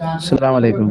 السلام علیکم.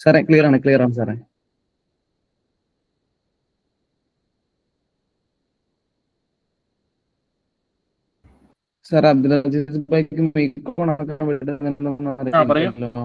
Sir clear ആണ് సార్. സാർ അബ്ദുൽ അസീസ് ഭായിക്ക് മൈക്ക് ഓണാക്കാൻ പറ്റുന്നുണ്ടോന്ന് പറയൂ. അറിയില്ലല്ലോ.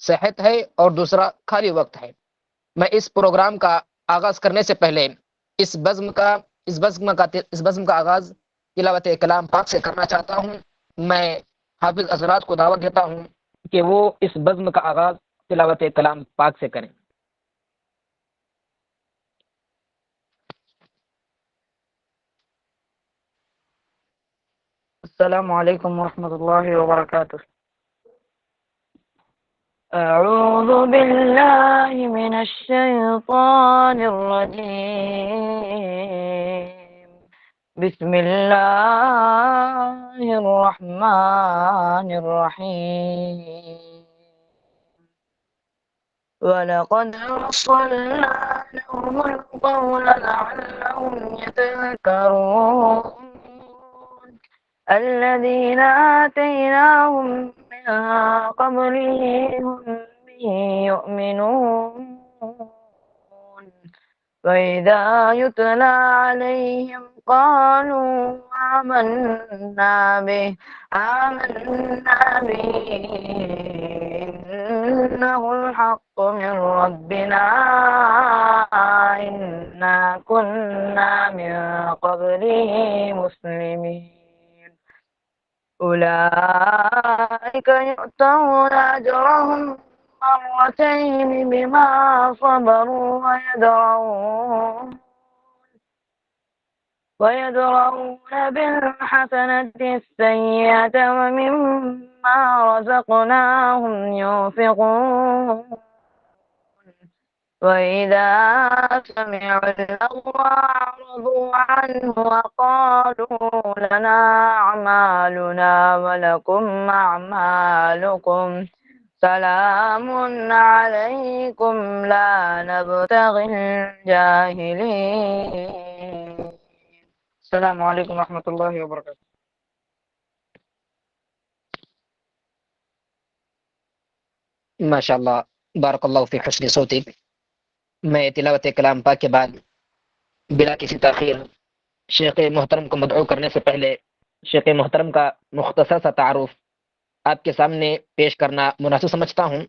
صحت ہے اور دوسرا خالی وقت ہے۔ میں اس پروگرام کا آغاز کرنے سے پہلے اس بزم کا آغاز تلاوت کلام پاک سے کرنا چاہتا ہوں۔ میں حافظ حضرات کو دعوت دیتا ہوں کہ وہ اس بزم کا آغاز تلاوت کلام پاک سے کریں۔ السلام علیکم ورحمۃ اللہ وبرکاتہ۔ اعوذ باللہ من الشیطان الرجیم، بسم اللہ الرحمن الرحیم۔ وَلَقَدْ أَرْسَلْنَا لَهُمُ الْقَوْلَ لَعَلَّهُمْ يَتَذَكَّرُونَ الَّذِينَ آتَيْنَاهُم مِّن قَبْلِهِ هُم بِهِ يُؤْمِنُونَ وَإِذَا يُتْلَى عَلَيْهِمْ قَالُوا آمَنَّا بِهِ إِنَّهُ الْحَقُّ مِن رَّبِّنَا إِنَّا كُنَّا مِن قَبْلِهِ مُسْلِمِينَ أولئك يؤتون أجرهم مرتين بما صبروا ويدرؤون بالحسنة السيئة ومما رزقناهم ينفقون وإذا سمعوا اللغو أعرضوا عنه وقالوا لنا أعمالنا ولكم أعمالكم سلام عليكم لا نبتغي الجاهلين۔ السلام علیکم ورحمۃ اللہ وبرکاتہ۔ ماشاء اللہ، بارک اللہ فی حسن صوتک۔ میں تلاوت کلام پاک کے بعد بلا کسی تاخیر شیخ محترم کو مدعو کرنے سے پہلے شیخ محترم کا مختصر سا تعارف آپ کے سامنے پیش کرنا مناسب سمجھتا ہوں۔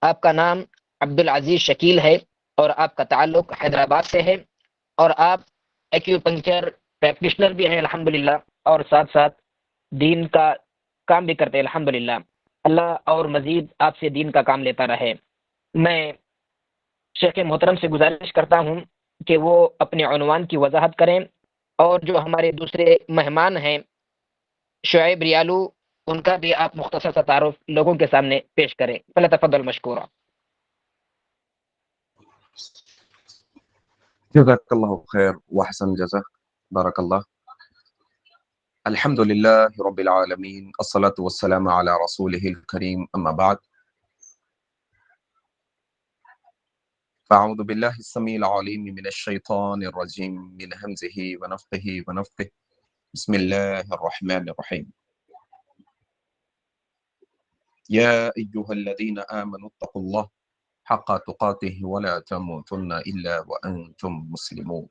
آپ کا نام عبدالعزیز شکیل ہے اور آپ کا تعلق حیدرآباد سے ہے، اور آپ ایکیوپنکچر پریکٹیشنر بھی ہیں الحمدللہ، اور ساتھ ساتھ دین کا کام بھی کرتے ہیں الحمدللہ۔ اللہ اور مزید آپ سے دین کا کام لیتا رہے۔ میں شیخ محترم سے گزارش کرتا ہوں کہ وہ اپنے عنوان کی وضاحت کریں، اور جو ہمارے دوسرے مہمان ہیں شعیب ریالو، ان کا بھی آپ مختصر سا تعارف لوگوں کے سامنے پیش کریں۔ فلتفضل مشکورا۔ جزاك الله خير وأحسن الجزاء. بارك الله. الحمد لله رب العالمين، الصلاة والسلام على رسوله الكريم، أما بعد. فأعوذ بالله السميع العليم من الشيطان الرجيم من همزه ونفخه ونفثه. بسم الله الرحمن الرحيم. يا أيها الذين آمنوا اتقوا الله حق تقاته ولا تموتن إلا وأنتم مسلمون.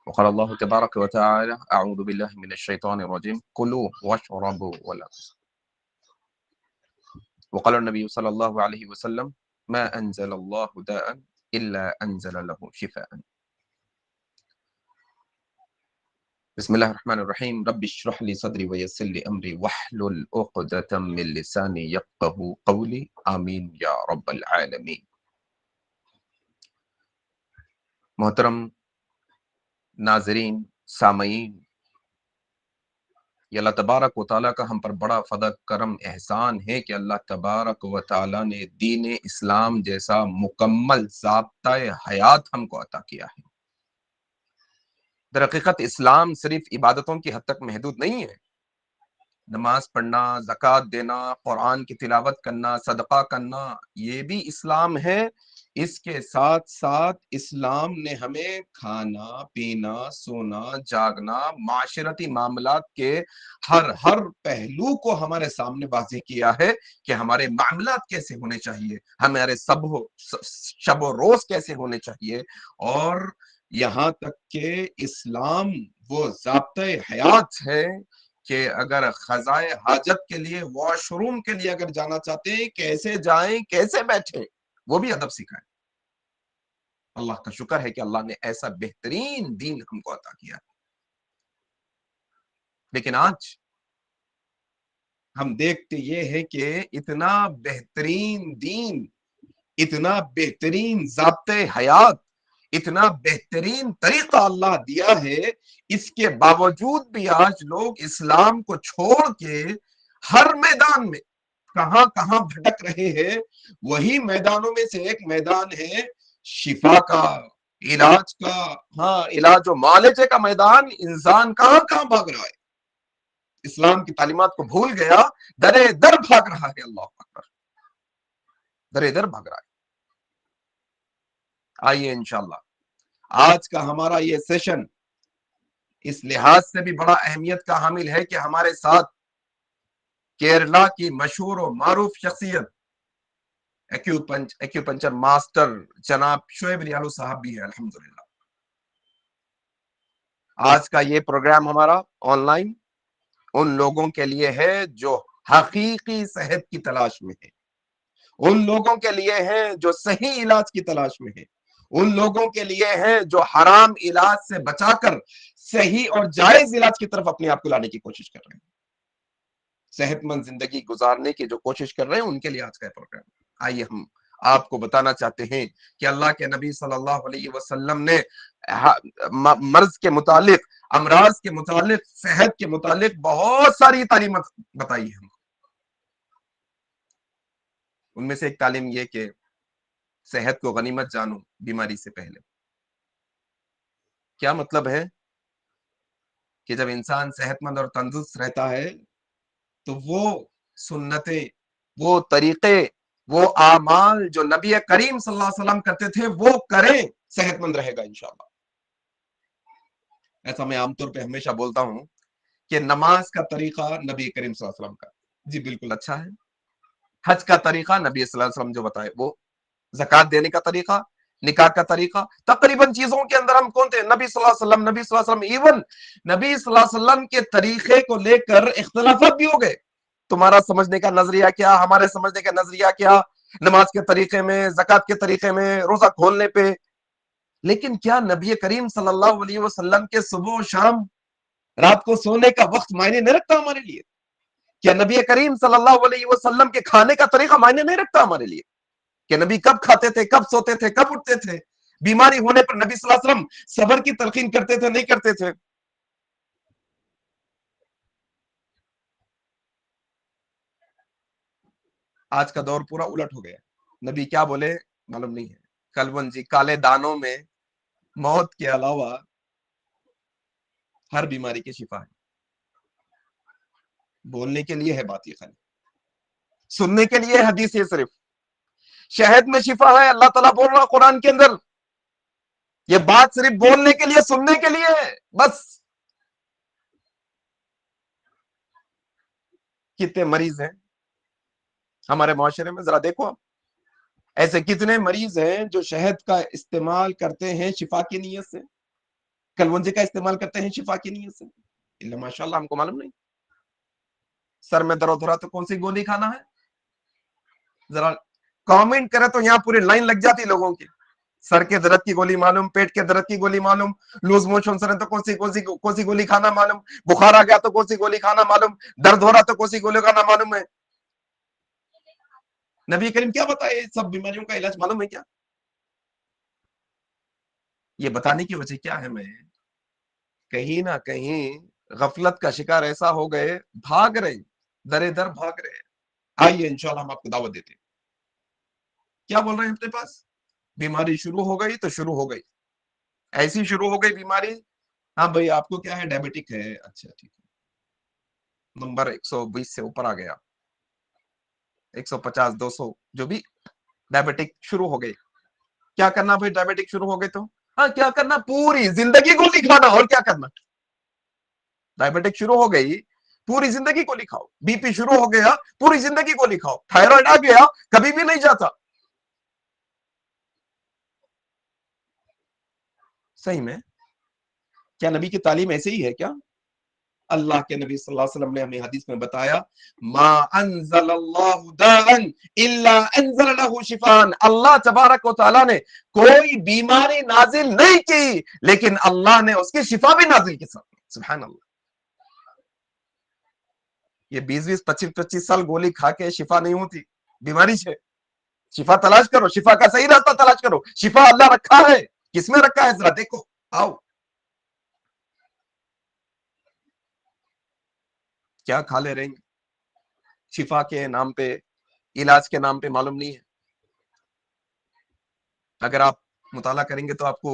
وقال الله تبارك وتعالى أعوذ بالله من الشيطان الرجيم كلوا واشربوا ولا تسرفوا. وقال النبي صلى الله عليه وسلم ما أنزل الله داء إلا أنزل له شفاء. بسم الله الرحمن الرحيم. رب اشرح لي صدري ويسر لي أمري واحلل عقدة من لساني يفقهوا قولي آمين يا رب العالمين. محترم ناظرین، سامعین، یہ اللہ تبارک و تعالیٰ کا ہم پر بڑا فضل کرم احسان ہے کہ اللہ تبارک و تعالیٰ نے دین اسلام جیسا مکمل ضابطۂ حیات ہم کو عطا کیا ہے۔ در حقیقت اسلام صرف عبادتوں کی حد تک محدود نہیں ہے۔ نماز پڑھنا، زکوٰۃ دینا، قرآن کی تلاوت کرنا، صدقہ کرنا، یہ بھی اسلام ہے۔ اس کے ساتھ ساتھ اسلام نے ہمیں کھانا، پینا، سونا، جاگنا، معاشرتی معاملات کے ہر پہلو کو ہمارے سامنے واضح کیا ہے کہ ہمارے معاملات کیسے ہونے چاہیے، ہمارے شب و روز کیسے ہونے چاہیے، اور یہاں تک کہ اسلام وہ ضابطۂ حیات ہے کہ اگر خزائے حاجت کے لیے واش روم کے لیے اگر جانا چاہتے ہیں کیسے جائیں کیسے بیٹھیں وہ بھی ادب سکھائیں. اللہ کا شکر ہے کہ اللہ نے ایسا بہترین دین ہم کو عطا کیا. لیکن آج ہم دیکھتے یہ ہے کہ اتنا بہترین دین، اتنا بہترین ضابطۂ حیات، اتنا بہترین طریقہ اللہ دیا ہے، اس کے باوجود بھی آج لوگ اسلام کو چھوڑ کے ہر میدان میں کہاں کہاں بھٹک رہے ہیں. وہی میدانوں میں سے ایک میدان ہے شفا کا، علاج کا. ہاں، علاج و معالجے کا میدان. انسان کہاں کہاں بھاگ رہا ہے، اسلام کی تعلیمات کو بھول گیا، درے در بھاگ رہا ہے. اللہ اکبر، درے در بھاگ رہا ہے. آئیے انشاءاللہ آج کا ہمارا یہ سیشن اس لحاظ سے بھی بڑا اہمیت کا حامل ہے کہ ہمارے ساتھ کیرلا کی مشہور و معروف شخصیت ایکیوپنچر ماسٹر جناب شعیب ریالو صاحب بھی ہے. الحمدللہ آج کا یہ پروگرام ہمارا آن لائن ان لوگوں کے لیے ہے جو حقیقی صحت کی تلاش میں ہے، ان لوگوں کے لیے ہے جو صحیح علاج کی تلاش میں ہے، ان لوگوں کے لیے ہے جو حرام علاج سے بچا کر صحیح اور جائز علاج کی طرف اپنے آپ کو لانے کی کوشش کر رہے ہیں، صحت مند زندگی گزارنے کی جو کوشش کر رہے ہیں، ان کے لیے آج کا پروگرام. آئیے ہم آپ کو بتانا چاہتے ہیں کہ اللہ کے نبی صلی اللہ علیہ وسلم نے مرض کے متعلق، امراض کے متعلق، صحت کے متعلق بہت ساری تعلیمات بتائی ہیں. ان میں سے ایک تعلیم یہ کہ صحت کو غنیمت جانو بیماری سے پہلے. کیا مطلب ہے کہ جب انسان صحت مند اور تندرست رہتا ہے تو وہ سنتیں، وہ طریقے، وہ اعمال جو نبی کریم صلی اللہ علیہ وسلم کرتے تھے وہ کریں، صحت مند رہے گا انشاءاللہ. ایسا میں عام طور پہ ہمیشہ بولتا ہوں کہ نماز کا طریقہ نبی کریم صلی اللہ علیہ وسلم کا جی بالکل اچھا ہے، حج کا طریقہ نبی صلی اللہ علیہ وسلم جو بتائے وہ، زکوٰۃ دینے کا طریقہ، نکاح کا طریقہ، تقریباً چیزوں کے اندر ہم کون تھے؟ نبی صلی اللہ علیہ وسلم، نبی صلی اللہ علیہ وسلم. ایون نبی صلی اللہ علیہ وسلم کے طریقے کو لے کر اختلافات بھی ہو گئے. تمہارا سمجھنے کا نظریہ کیا، ہمارے سمجھنے کا نظریہ کیا، نماز کے طریقے میں، زکوٰۃ کے طریقے میں، روزہ کھولنے پہ. لیکن کیا نبی کریم صلی اللہ علیہ وسلم کے صبح و شام، رات کو سونے کا وقت معنی نہیں رکھتا ہمارے لیے؟ کیا نبی کریم صلی اللہ علیہ وسلم کے کھانے کا طریقہ معنی نہیں رکھتا ہمارے لیے کہ نبی کب کھاتے تھے، کب سوتے تھے، کب اٹھتے تھے؟ بیماری ہونے پر نبی صلی اللہ علیہ وسلم صبر کی تلقین کرتے تھے، نہیں کرتے تھے؟ آج کا دور پورا الٹ ہو گیا. نبی کیا بولے معلوم نہیں ہے. کلون جی، کالے دانوں میں موت کے علاوہ ہر بیماری کی شفا ہے. بولنے کے لیے ہے بات، یہ خالی سننے کے لیے حدیث. یہ صرف شہد میں شفا ہے، اللہ تعالیٰ بول رہا قرآن کے اندر. یہ بات صرف بولنے کے لیے، سننے کے لیے ہے بس. کتنے مریض ہیں ہمارے معاشرے میں، ذرا دیکھو آپ. ایسے کتنے مریض ہیں جو شہد کا استعمال کرتے ہیں شفا کی نیت سے، کلونجے کا استعمال کرتے ہیں شفا کی نیت سے. اللہ ماشاءاللہ ہم کو معلوم نہیں. سر میں درد ہو رہا تو کون سی گولی کھانا ہے؟ ذرا کامنٹ کرے تو یہاں پوری لائن لگ جاتی لوگوں کی. سر کے درد کی گولی معلوم، پیٹ کے درد کی گولی معلوم، لوز موشن سر ہے تو کون سی گولی کھانا معلوم، بخار آ گیا تو کون سی گولی کھانا معلوم، درد ہو رہا تو کون سی گولی کھانا معلوم ہے. نبی کریم کیا بتائے؟ سب بیماریوں کا علاج معلوم ہے کیا؟ یہ بتانے کی وجہ کیا ہے؟ میں کہیں نہ کہیں غفلت کا شکار ایسا ہو گئے، بھاگ رہے، درے در بھاگ رہے. آئیے انشاءاللہ ہم آپ کو دعوت دیتے. کیا بول رہے ہیں اپنے پاس؟ بیماری شروع ہو گئی تو شروع ہو گئی، ایسی شروع ہو گئی بیماری. ہاں بھائی آپ کو کیا ہے؟ ڈائبٹک ہے. اچھا ٹھیک ہے، نمبر 120 سے اوپر آ گیا، 150 200 جو بھی، ڈائبٹک شروع ہو گئی. کیا کرنا بھائی ڈائبٹک شروع ہو گئے تو؟ ہاں کیا کرنا؟ پوری زندگی گولی کھانا. اور کیا کرنا؟ ڈائبٹک شروع ہو گئی، پوری زندگی گولی کھاؤ. بی پی شروع ہو گیا، پوری زندگی گولی کھاؤ. تھائرائیڈ آ گیا، کبھی بھی نہیں جاتا. صحیح میں کیا نبی کی تعلیم ایسے ہی ہے کیا؟ اللہ کے نبی صلی اللہ علیہ وسلم نے ہمیں حدیث میں بتایا ما انزل اللہ داءً الا انزل له شفاء، اللہ تبارک و تعالیٰ نے کوئی بیماری نازل نہیں کی لیکن اللہ نے اس کی شفا بھی نازل کی. سبحان اللہ. یہ 20 25 سال گولی کھا کے شفا نہیں ہوتی، بیماری سے شفا تلاش کرو، شفا کا صحیح راستہ تلاش کرو. شفا اللہ رکھا ہے، کس میں رکھا ہے ذرا دیکھو. آؤ کیا کھا لے رہیں گے شفا کے نام پہ، علاج کے نام پہ معلوم نہیں ہے. اگر آپ مطالعہ کریں گے تو آپ کو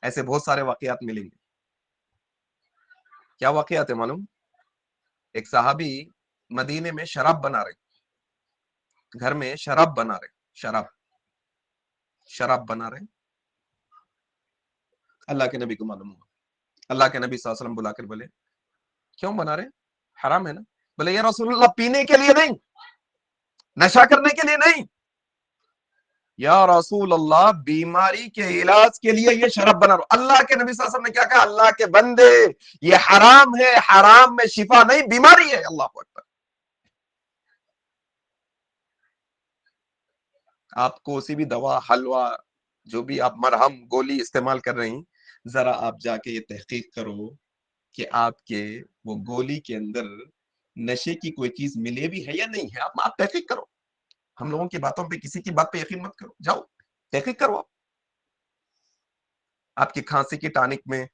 ایسے بہت سارے واقعات ملیں گے. کیا واقعات ہے معلوم؟ ایک صحابی مدینے میں شراب بنا رہے، گھر میں شراب بنا رہے، شراب بنا رہے. اللہ کے نبی کو معلوم ہوا. اللہ کے نبی صلی اللہ علیہ وسلم بلا کر بولے کیوں بنا رہے؟ حرام ہے نا. بولے یا رسول اللہ پینے کے لیے نہیں، نشہ کرنے کے لیے نہیں. یا رسول اللہ بیماری کے علاج کے لیے یہ شراب بنا رہا. اللہ کے نبی صلی اللہ علیہ وسلم نے کیا کہا؟ اللہ کے بندے یہ حرام ہے، حرام میں شفا نہیں، بیماری ہے. اللہ اکبر. آپ کوئی بھی دوا، حلوہ، جو بھی آپ مرہم، گولی استعمال کر رہے ہیں، ذرا آپ جا کے یہ تحقیق کرو کہ آپ کے وہ گولی کے اندر نشے کی کوئی چیز ملے بھی ہے یا نہیں ہے. آپ تحقیق کرو. ہم لوگوں کی باتوں پہ، کسی کی بات پہ یقین مت کرو. جاؤ تحقیق کرو. آپ کی کھانسی کی ٹانک میں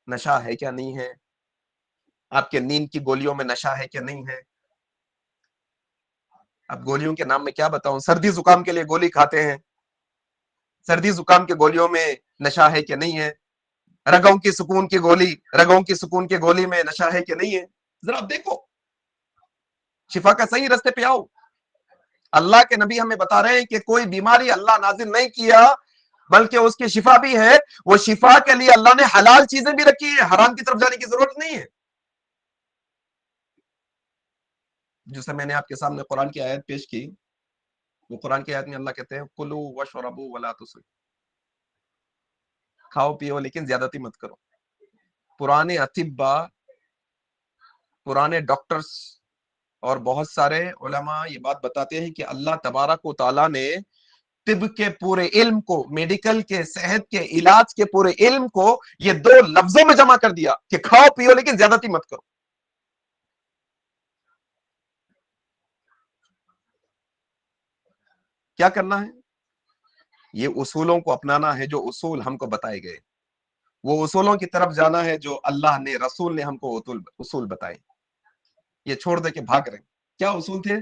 نشہ ہے کیا نہیں ہے، آپ کے نیند کی گولیوں میں نشہ ہے کیا نہیں ہے. اب گولیوں کے نام میں کیا بتاؤں. سردی زکام کے لیے گولی کھاتے ہیں، سردی زکام کے گولیوں میں نشہ ہے کہ نہیں ہے. رگوں کی سکون کی گولی، رگوں کی سکون کی گولی میں نشہ ہے کہ نہیں ہے. ذرا دیکھو، شفا کا صحیح راستے پہ آؤ. اللہ کے نبی ہمیں بتا رہے ہیں کہ کوئی بیماری اللہ نازل نہیں کیا بلکہ اس کی شفا بھی ہے. وہ شفا کے لیے اللہ نے حلال چیزیں بھی رکھی ہیں، حرام کی طرف جانے کی ضرورت نہیں ہے. جسے میں نے آپ کے سامنے قرآن کی آیت پیش کی، وہ قرآن کی آیت میں اللہ کہتے ہیں کلو وشربوا ولا تسرفوا، کھاؤ پیو لیکن زیادتی مت کرو. پرانے اطباء، پرانے ڈاکٹرز اور بہت سارے علماء یہ بات بتاتے ہیں کہ اللہ تبارک و تعالیٰ نے طب کے پورے علم کو، میڈیکل کے، صحت کے، علاج کے پورے علم کو یہ دو لفظوں میں جمع کر دیا کہ کھاؤ پیو لیکن زیادتی مت کرو. کیا کرنا ہے؟ یہ اصولوں کو اپنانا ہے، جو اصول ہم کو بتائے گئے. وہ اصولوں کی طرف جانا ہے جو اللہ نے، رسول نے ہم کو اصول بتائے. یہ چھوڑ دے کے بھاگ رہے ہیں. کیا اصول تھے؟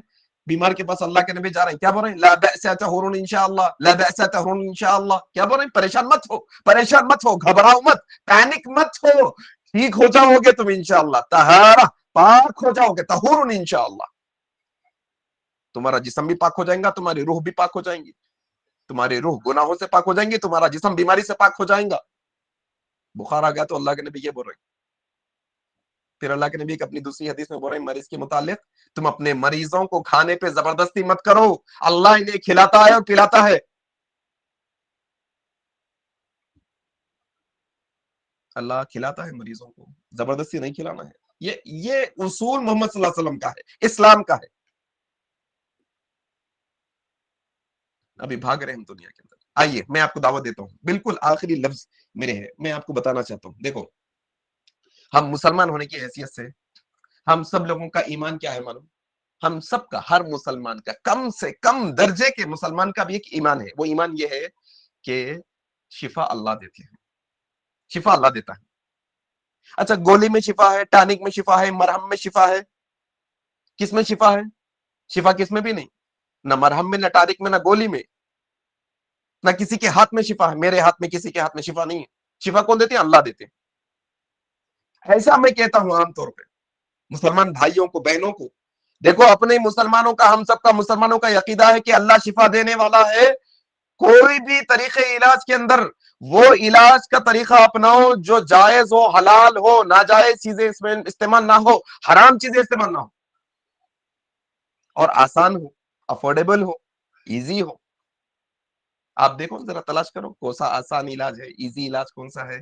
بیمار کے پاس اللہ کے نبی جا رہے ہیں، کیا بول رہے ہیں؟ لا بأس طہور انشاءاللہ، لا بأس طہور انشاءاللہ. کیا بول رہے ہیں؟ پریشان مت ہو، پریشان مت ہو، گھبراؤ مت، پینک مت ہو، ٹھیک ہو جاؤ گے تم انشاءاللہ. طہارہ، پاک ہو جاؤ گے. طہور انشاءاللہ. تمہارا جسم بھی پاک ہو جائے گا، تمہاری روح بھی پاک ہو جائیں گی. تمہاری روح گناہوں سے پاک ہو جائیں گی، تمہارا جسم بیماری سے پاک ہو جائے گا. بخار آ گیا تو اللہ کے نبی یہ بول رہے ہیں. پھر اللہ کے نبی کی اپنی دوسری حدیث میں بول رہے ہیں مریض کے متعلق، تم اپنے مریضوں کو کھانے پہ زبردستی مت کرو، اللہ انہیں کھلاتا ہے اور پلاتا ہے. اللہ کھلاتا ہے مریضوں کو، زبردستی نہیں کھلانا ہے. یہ اصول محمد صلی اللہ علیہ وسلم کا ہے، اسلام کا ہے. ابھی بھاگ رہے ہیں ہم دنیا کے اندر. آئیے میں آپ کو دعوت دیتا ہوں، بالکل آخری لفظ میرے ہے، میں آپ کو بتانا چاہتا ہوں. دیکھو، ہم مسلمان ہونے کی حیثیت سے ہم سب لوگوں کا ایمان کیا ہے معلوم؟ ہم سب کا، ہر مسلمان کا، کم سے کم درجے کے مسلمان کا بھی ایک ایمان ہے. وہ ایمان یہ ہے کہ شفا اللہ دیتے ہیں، شفا اللہ دیتا ہے. اچھا، گولی میں شفا ہے، ٹانک میں شفا ہے، مرہم میں شفا ہے. کس میں شفا ہے؟ شفا کس میں بھی نہیں، نہ مرہم میں، نہ ٹانک میں، نہ گولی میں، نہ کسی کے ہاتھ میں شفا ہے. میرے ہاتھ میں، کسی کے ہاتھ میں شفا نہیں ہے. شفا کون دیتے ہیں؟ اللہ دیتے ہیں. ایسا میں کہتا ہوں عام طور پہ مسلمان بھائیوں کو، بہنوں کو، دیکھو اپنے مسلمانوں کا، ہم سب کا مسلمانوں کا عقیدہ ہے کہ اللہ شفا دینے والا ہے. کوئی بھی طریقے علاج کے اندر وہ علاج کا طریقہ اپناؤ جو جائز ہو، حلال ہو، ناجائز چیزیں اس میں استعمال نہ ہو، حرام چیزیں استعمال نہ ہو، اور آسان ہو، افورڈیبل ہو، ایزی ہو. آپ دیکھو ذرا تلاش کرو کون سا آسان علاج ہے، ایزی علاج کون سا ہے.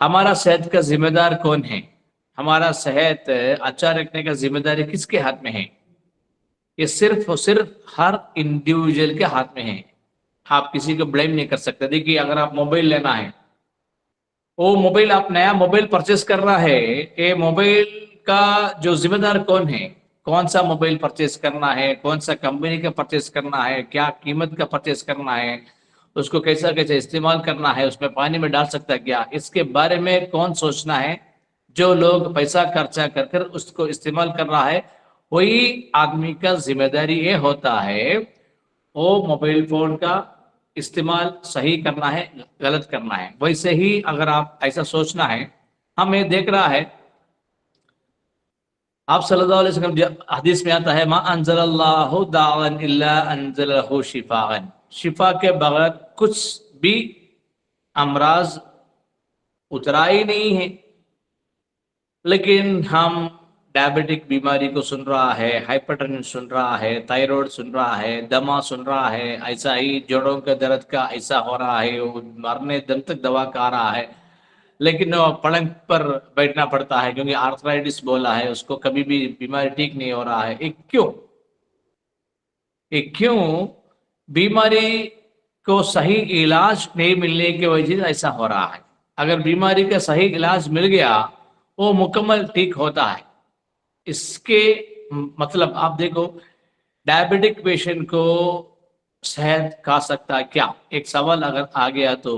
ہمارا صحت کا ذمہ دار کون ہے؟ ہمارا صحت اچھا رکھنے کا ذمہ داری کس کے ہاتھ میں ہے؟ یہ صرف اور صرف ہر انڈیویجول کے ہاتھ میں ہے. آپ کسی کو بلیم نہیں کر سکتے. دیکھیے اگر آپ موبائل لینا ہے، وہ موبائل آپ نیا موبائل پرچیز کر رہا ہے، یہ موبائل کا جو ذمہ دار کون ہے؟ کون سا موبائل پرچیز کرنا ہے، کون سا کمپنی کا پرچیز کرنا ہے، کیا قیمت کا پرچیز کرنا ہے، اس کو کیسا استعمال کرنا ہے، اس میں پانی میں ڈال سکتا ہے کیا، اس کے بارے میں کون سوچنا ہے؟ جو لوگ پیسہ خرچہ کر کر اس کو استعمال کر رہا ہے، وہی آدمی کا ذمہ داری یہ ہوتا ہے وہ موبائل فون کا استعمال صحیح کرنا ہے، غلط کرنا ہے. ویسے ہی اگر آپ ایسا سوچنا ہے، ہم یہ دیکھ رہا ہے آپ صلی اللہ علیہ وسلم حدیث میں آتا ہے ما انزل اللہ داء الا انزلہ شفاء، شفا کے بغیر کچھ بھی امراض اترا ہی نہیں ہے. لیکن ہم ڈائبٹک بیماری کو سن رہا ہے، ہائپرٹینشن سن رہا ہے، تھائرائیڈ سن رہا ہے، دما سن رہا ہے، ایسا ہی جوڑوں کے درد کا ایسا ہو رہا ہے، وہ مرنے دم تک دوا کھا رہا ہے، لیکن وہ پلنگ پر بیٹھنا پڑتا ہے کیونکہ آرتھرائٹس بولا ہے اس کو، کبھی بھی بیماری ٹھیک نہیں ہو رہا ہے. کیوں بیماری کو صحیح علاج نہیں ملنے کی وجہ سے ایسا ہو رہا ہے. اگر بیماری کا صحیح علاج مل گیا وہ مکمل ٹھیک ہوتا ہے. اس کے مطلب آپ دیکھو ڈائبٹک پیشنٹ کو صحت کھا سکتا ہے کیا؟ ایک سوال اگر آ گیا تو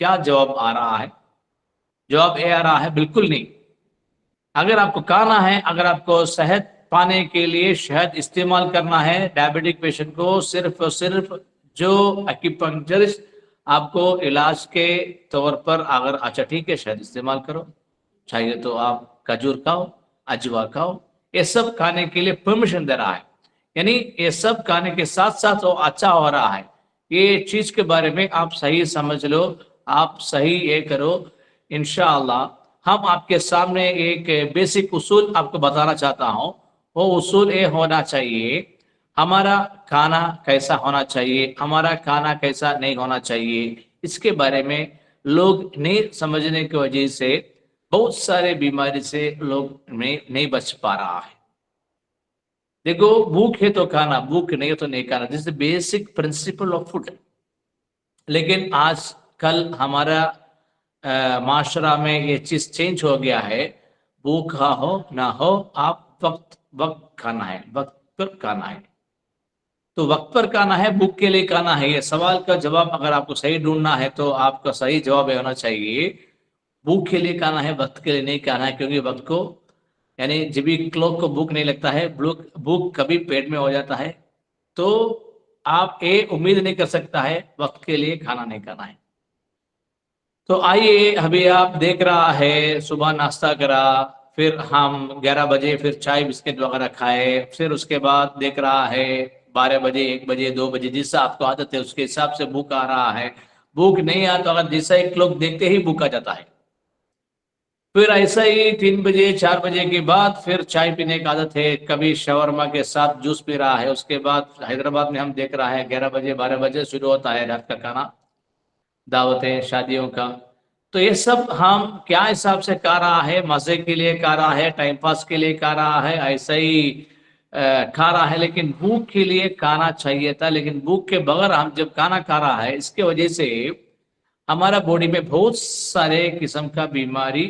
کیا جواب آ رہا ہے؟ جواب یہ آ رہا ہے بالکل نہیں. اگر آپ کو کھانا ہے، اگر آپ کو صحت پانے کے لیے شہد استعمال کرنا ہے، ڈائبٹک پیشنٹ کو صرف اور صرف جو ایکیپنکچرسٹ آپ کو علاج کے طور پر اگر اچھا ٹھیک ہے شہد استعمال کرو، چاہیے تو آپ کھجور کھاؤ، اجوا کھاؤ، یہ سب کھانے کے لیے پرمیشن دے رہا ہے. یعنی یہ سب کھانے کے ساتھ ساتھ وہ اچھا ہو رہا ہے. یہ چیز کے بارے میں آپ صحیح سمجھ لو، آپ صحیح یہ کرو. انشاءاللہ ہم آپ کے سامنے ایک بیسک اصول آپ کو بتانا چاہتا ہوں. وہ اصول یہ ہونا چاہیے ہمارا کھانا کیسا ہونا چاہیے، ہمارا کھانا کیسا نہیں ہونا چاہیے. اس کے بارے میں لوگ نہیں سمجھنے کی وجہ سے بہت سارے بیماری سے لوگ میں نہیں بچ پا رہا ہے. دیکھو بھوک ہے تو کھانا، بھوک نہیں ہے تو نہیں کھانا، this is basic principle of food. لیکن آج کل ہمارا معاشرہ میں یہ چیز چینج ہو گیا ہے. بھوکا ہو نہ ہو آپ وقت کھانا ہے، وقت پر کھانا ہے. تو وقت پر کھانا ہے، بھوک کے لیے کھانا ہے. یہ سوال کا جواب اگر آپ کو صحیح ڈھونڈنا ہے تو آپ کا صحیح جواب یہ ہونا چاہیے بھوک کے لیے کھانا ہے، وقت کے لیے نہیں کھانا ہے. کیونکہ وقت کو یعنی جب بھی کلوک کو بھوک نہیں لگتا ہے، بھوک کبھی پیٹ میں ہو جاتا ہے، تو آپ یہ امید نہیں کر سکتا ہے وقت کے لیے کھانا نہیں کھانا ہے. تو آئیے ابھی آپ دیکھ رہا ہے صبح ناشتہ کرا، پھر ہم 11 بجے پھر چائے بسکٹ وغیرہ کھائے، پھر اس کے بعد دیکھ رہا ہے 12 بجے 1 بجے 2 بجے جس سے آپ کو عادت ہے اس کے حساب سے بھوک آ رہا ہے. بھوک نہیں آ تو اگر جیسا ایک لوگ دیکھتے ہی بھوک آ جاتا ہے. پھر ایسا ہی 3 بجے 4 بجے کے بعد پھر چائے پینے کی عادت ہے، کبھی شاورما کے ساتھ جوس پی رہا ہے. اس کے بعد حیدرآباد میں ہم دیکھ رہا ہے 11 بجے 12 بجے شروع ہوتا ہے رات کا کھانا، دعوتیں شادیوں کا. تو یہ سب ہم کیا حساب سے کھا رہا ہے؟ مزے کے لیے کھا رہا ہے، ٹائم پاس کے لیے کھا رہا ہے، ایسا ہی کھا رہا ہے. لیکن بھوک کے لیے کھانا چاہیے تھا. لیکن بھوک کے بغیر ہم جب کھانا کھا رہا ہے، اس کی وجہ سے ہمارا باڈی میں بہت سارے قسم کا بیماری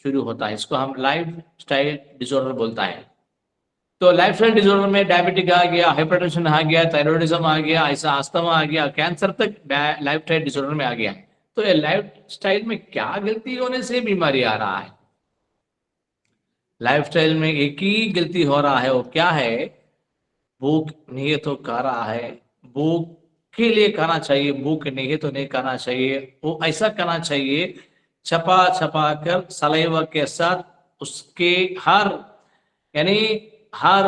شروع ہوتا ہے. اس کو ہم لائف سٹائل ڈس آرڈر بولتا ہے. تو لائف سٹائل ڈس آرڈر میں ڈائبٹک آ گیا، ہائپرٹینشن آ گیا، تھائرائیڈزم آ گیا، ایسا استھما آ گیا، کینسر تک لائف سٹائل ڈس آرڈر میں آ گیا. تو یہ لائف سٹائل میں کیا غلطی ہونے سے بیماری آ رہا ہے؟ لائف سٹائل میں ایک ہی غلطی ہو رہا ہے، وہ کیا ہے؟ بھوک نہیں ہے تو کھا رہا ہے. بھوک کے لیے کھانا چاہیے، بھوک نہیں ہے تو نہیں کھانا چاہیے. وہ ایسا کھانا چاہیے چھپا کر سلیوا کے ساتھ اس کے یعنی ہر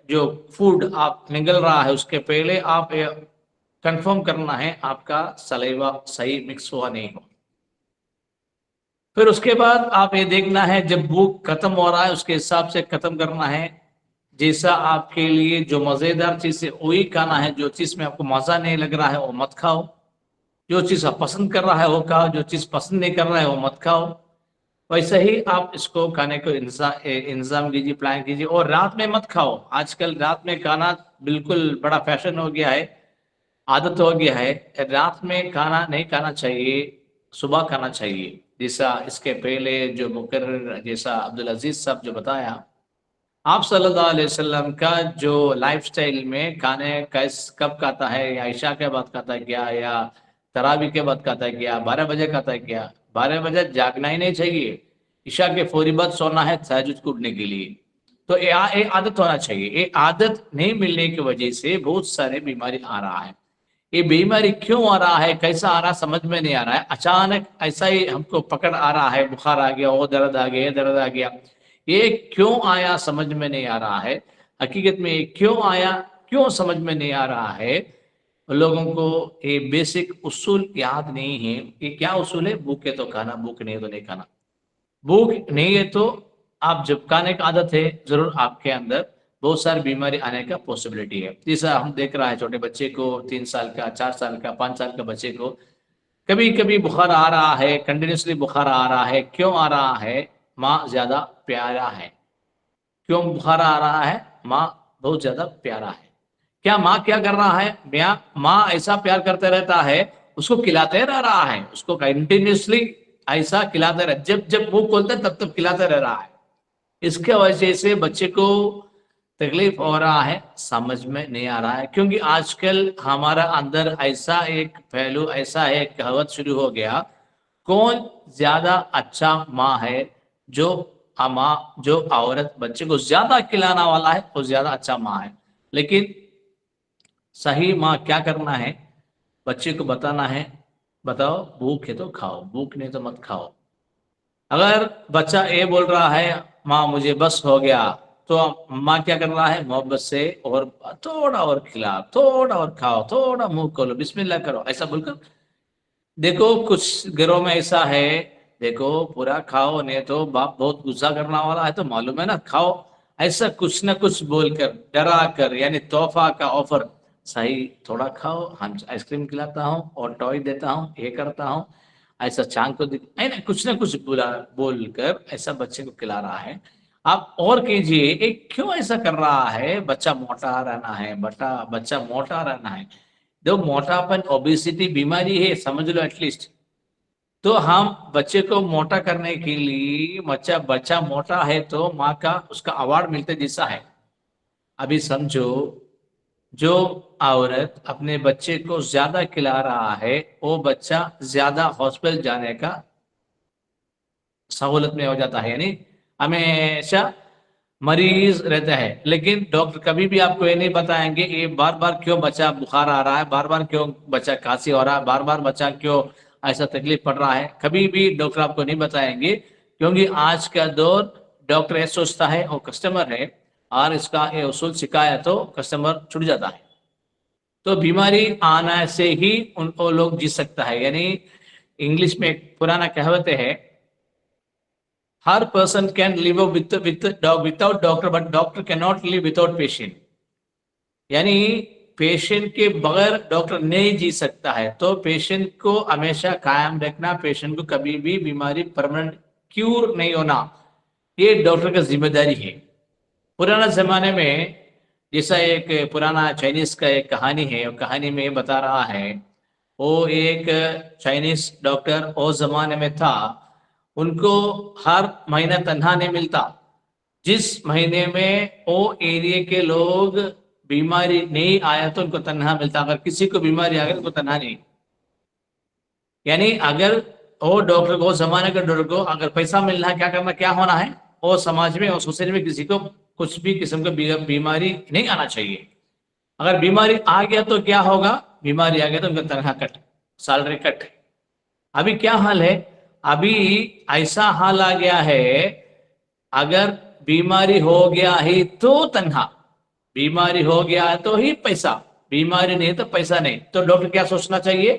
جو فوڈ آپ نگل رہا ہے اس کے پہلے آپ کنفرم کرنا ہے آپ کا سلیوا صحیح مکس ہوا نہیں ہو. پھر اس کے بعد آپ یہ دیکھنا ہے جب بھوک ختم ہو رہا ہے اس کے حساب سے ختم کرنا ہے. جیسا آپ کے لیے جو مزیدار چیز ہے وہی کھانا ہے. جو چیز میں آپ کو مزہ نہیں لگ رہا ہے وہ مت کھاؤ. جو چیز آپ پسند کر رہا ہے وہ کھاؤ، جو چیز پسند نہیں کر رہا ہے وہ مت کھاؤ. ویسے ہی آپ اس کو کھانے کو انتظام کیجیے، پلان کیجیے. اور رات میں مت کھاؤ. آج کل رات میں کھانا بالکل بڑا فیشن ہو گیا ہے، عادت ہو گیا ہے. رات میں کھانا نہیں کھانا چاہیے، صبح کھانا چاہیے. جیسا اس کے پہلے جو مقرر جیسا عبدالعزیز صاحب جو بتایا، آپ صلی اللہ علیہ وسلم کا جو لائف سٹائل میں کھانے کب کھاتا ہے، یا عشاء کے بعد کھاتا ہے کیا، یا تراویح کے بعد کھاتا ہے کیا، 12 بجے کھاتا ہے کیا. 12 بجے جاگنا ہی نہیں چاہیے، عشاء کے فوری بعد سونا ہے تہجد کو اٹھنے کے لیے. تو یہ عادت ہونا چاہیے. یہ عادت نہیں ملنے کی وجہ سے بہت سارے بیماری آ رہا ہے. یہ بیماری کیوں آ رہا ہے، کیسا آ رہا ہے سمجھ میں نہیں آ رہا ہے. اچانک ایسا ہی ہم کو پکڑ آ رہا ہے، بخار آ گیا، وہ درد آ گیا، یہ درد آ گیا. یہ کیوں آیا سمجھ میں نہیں آ رہا ہے. حقیقت میں یہ کیوں آیا، کیوں سمجھ میں نہیں آ رہا ہے. لوگوں کو یہ بیسک اصول یاد نہیں ہے. یہ کیا اصول ہے؟ بھوک ہے تو کھانا، بھوک نہیں ہے تو نہیں کھانا. بھوک نہیں ہے تو آپ جب کھانے کا عادت ہے، ضرور آپ کے اندر بہت ساری بیماری آنے کا پاسبلٹی ہے. جیسا ہم دیکھ رہا ہے چھوٹے بچے کو، 3 سال کا، 4 سال کا، 5 سال کا بچے کو کبھی کبھی بخار آ رہا ہے، کنٹینیوسلی بخار آ رہا ہے. کیوں آ رہا ہے؟ ماں زیادہ پیارا ہے. کیوں بخار آ رہا ہے؟ ماں بہت زیادہ پیارا ہے. کیا ماں کیا کر رہا ہے؟ ماں ایسا پیار کرتے رہتا ہے، اس کو کھلاتے رہ رہا ہے، اس کو کنٹینیوسلی ایسا کھلاتے رہ، جب منہ کھولتا ہے تب کھلاتے رہ رہا ہے. اس کی وجہ سے بچے کو تکلیف ہو رہا ہے، سمجھ میں نہیں آ رہا ہے. کیونکہ آج کل ہمارا اندر ایسا ایک پہلو، ایسا ایک کہاوت شروع ہو گیا، کون زیادہ اچھا ماں ہے؟ جو عورت بچے کو زیادہ کھلانا والا ہے وہ زیادہ اچھا ماں ہے. لیکن صحیح ماں کیا کرنا ہے؟ بچے کو بتانا ہے، بتاؤ بھوک ہے تو کھاؤ، بھوک نہیں تو مت کھاؤ. اگر بچہ یہ بول رہا ہے ماں مجھے بس ہو گیا، تو ماں کیا کر رہا ہے؟ محبت سے اور تھوڑا اور کھلا، تھوڑا اور کھاؤ، تھوڑا منہ کھولو، بسم اللہ کرو، ایسا بول کر. دیکھو کچھ گھروں میں ایسا ہے، دیکھو پورا کھاؤ، نہیں تو باپ بہت غصہ کرنا والا ہے، تو معلوم ہے نا، کھاؤ. ایسا کچھ نہ کچھ بول کر، ڈرا کر، یعنی تحفہ کا آفر، صحیح تھوڑا کھاؤ، ہم آئس کریم کھلاتا ہوں اور ٹوائے دیتا ہوں، یہ کرتا ہوں، ایسا چاند کو کچھ نہ کچھ بول کر ایسا بچے کو کھلا رہا ہے. آپ اور کیجئے، کیوں ایسا کر رہا ہے؟ بچہ موٹا رہنا ہے، بچہ موٹا رہنا ہے. جو موٹاپن، اوبیسٹی بیماری ہے، سمجھ لو ایٹ لیسٹ. تو ہم بچے کو موٹا کرنے کے لیے، بچہ موٹا ہے تو ماں کا اس کا ایوارڈ ملتے جیسا ہے. ابھی سمجھو، جو عورت اپنے بچے کو زیادہ کھلا رہا ہے وہ بچہ زیادہ ہاسپٹل جانے کا سہولت میں ہو جاتا ہے، یعنی ہمیشہ مریض رہتا ہے. لیکن ڈاکٹر کبھی بھی آپ کو یہ نہیں بتائیں گے یہ بار بار کیوں بچہ بخار آ رہا ہے، بار بار کیوں بچہ کھانسی ہو رہا ہے، بار بار بچہ کیوں ایسا تکلیف پڑ رہا ہے. کبھی بھی ڈاکٹر آپ کو نہیں بتائیں گے، کیونکہ آج کا دور ڈاکٹر یہ سوچتا ہے وہ کسٹمر ہے، اور اس کا یہ اصول سکھایا تو کسٹمر چھٹ جاتا ہے. تو بیماری آنا سے ہی ان کو لوگ جی سکتا ہے. یعنی انگلش میں ایک پرانا کہاوت ہے، ہر person can live without doctor but doctor کی ناٹ لیو without پیشنٹ. یعنی پیشنٹ کے بغیر ڈاکٹر نہیں جی سکتا ہے. تو پیشنٹ کو ہمیشہ قائم رکھنا، پیشنٹ کو کبھی بھی بیماری پرماننٹ کیور نہیں ہونا، یہ ڈاکٹر کا ذمہ داری ہے. پرانا زمانے میں جیسا ایک پرانا چائنیز کا ایک کہانی ہے، وہ کہانی میں بتا رہا ہے، وہ ایک چائنیز ڈاکٹر اس زمانے میں تھا، ان کو ہر مہینہ تنہا نہیں ملتا. جس مہینے میں وہ ایریے کے لوگ بیماری نہیں آیا تو ان کو تنہا ملتا. اگر کسی کو بیماری آ گئی ان کو تنہا نہیں. یعنی اگر وہ ڈاکٹر کو، زمانے کے ڈاکٹر کو اگر پیسہ ملنا ہے، کیا کرنا، کیا ہونا ہے، وہ سماج میں اور سوسائٹی میں کسی کو کچھ بھی قسم کا بیماری نہیں آنا چاہیے. اگر بیماری آ گیا تو کیا ہوگا؟ بیماری آ گیا تو ان کا تنخواہ کٹ، سیلری کٹ. ابھی کیا حال ہے؟ ابھی ایسا حال آ گیا ہے، اگر بیماری ہو گیا ہی تو تنہا، بیماری ہو گیا ہے تو ہی پیسہ، بیماری نہیں تو پیسہ نہیں. تو ڈاکٹر کیا سوچنا چاہیے؟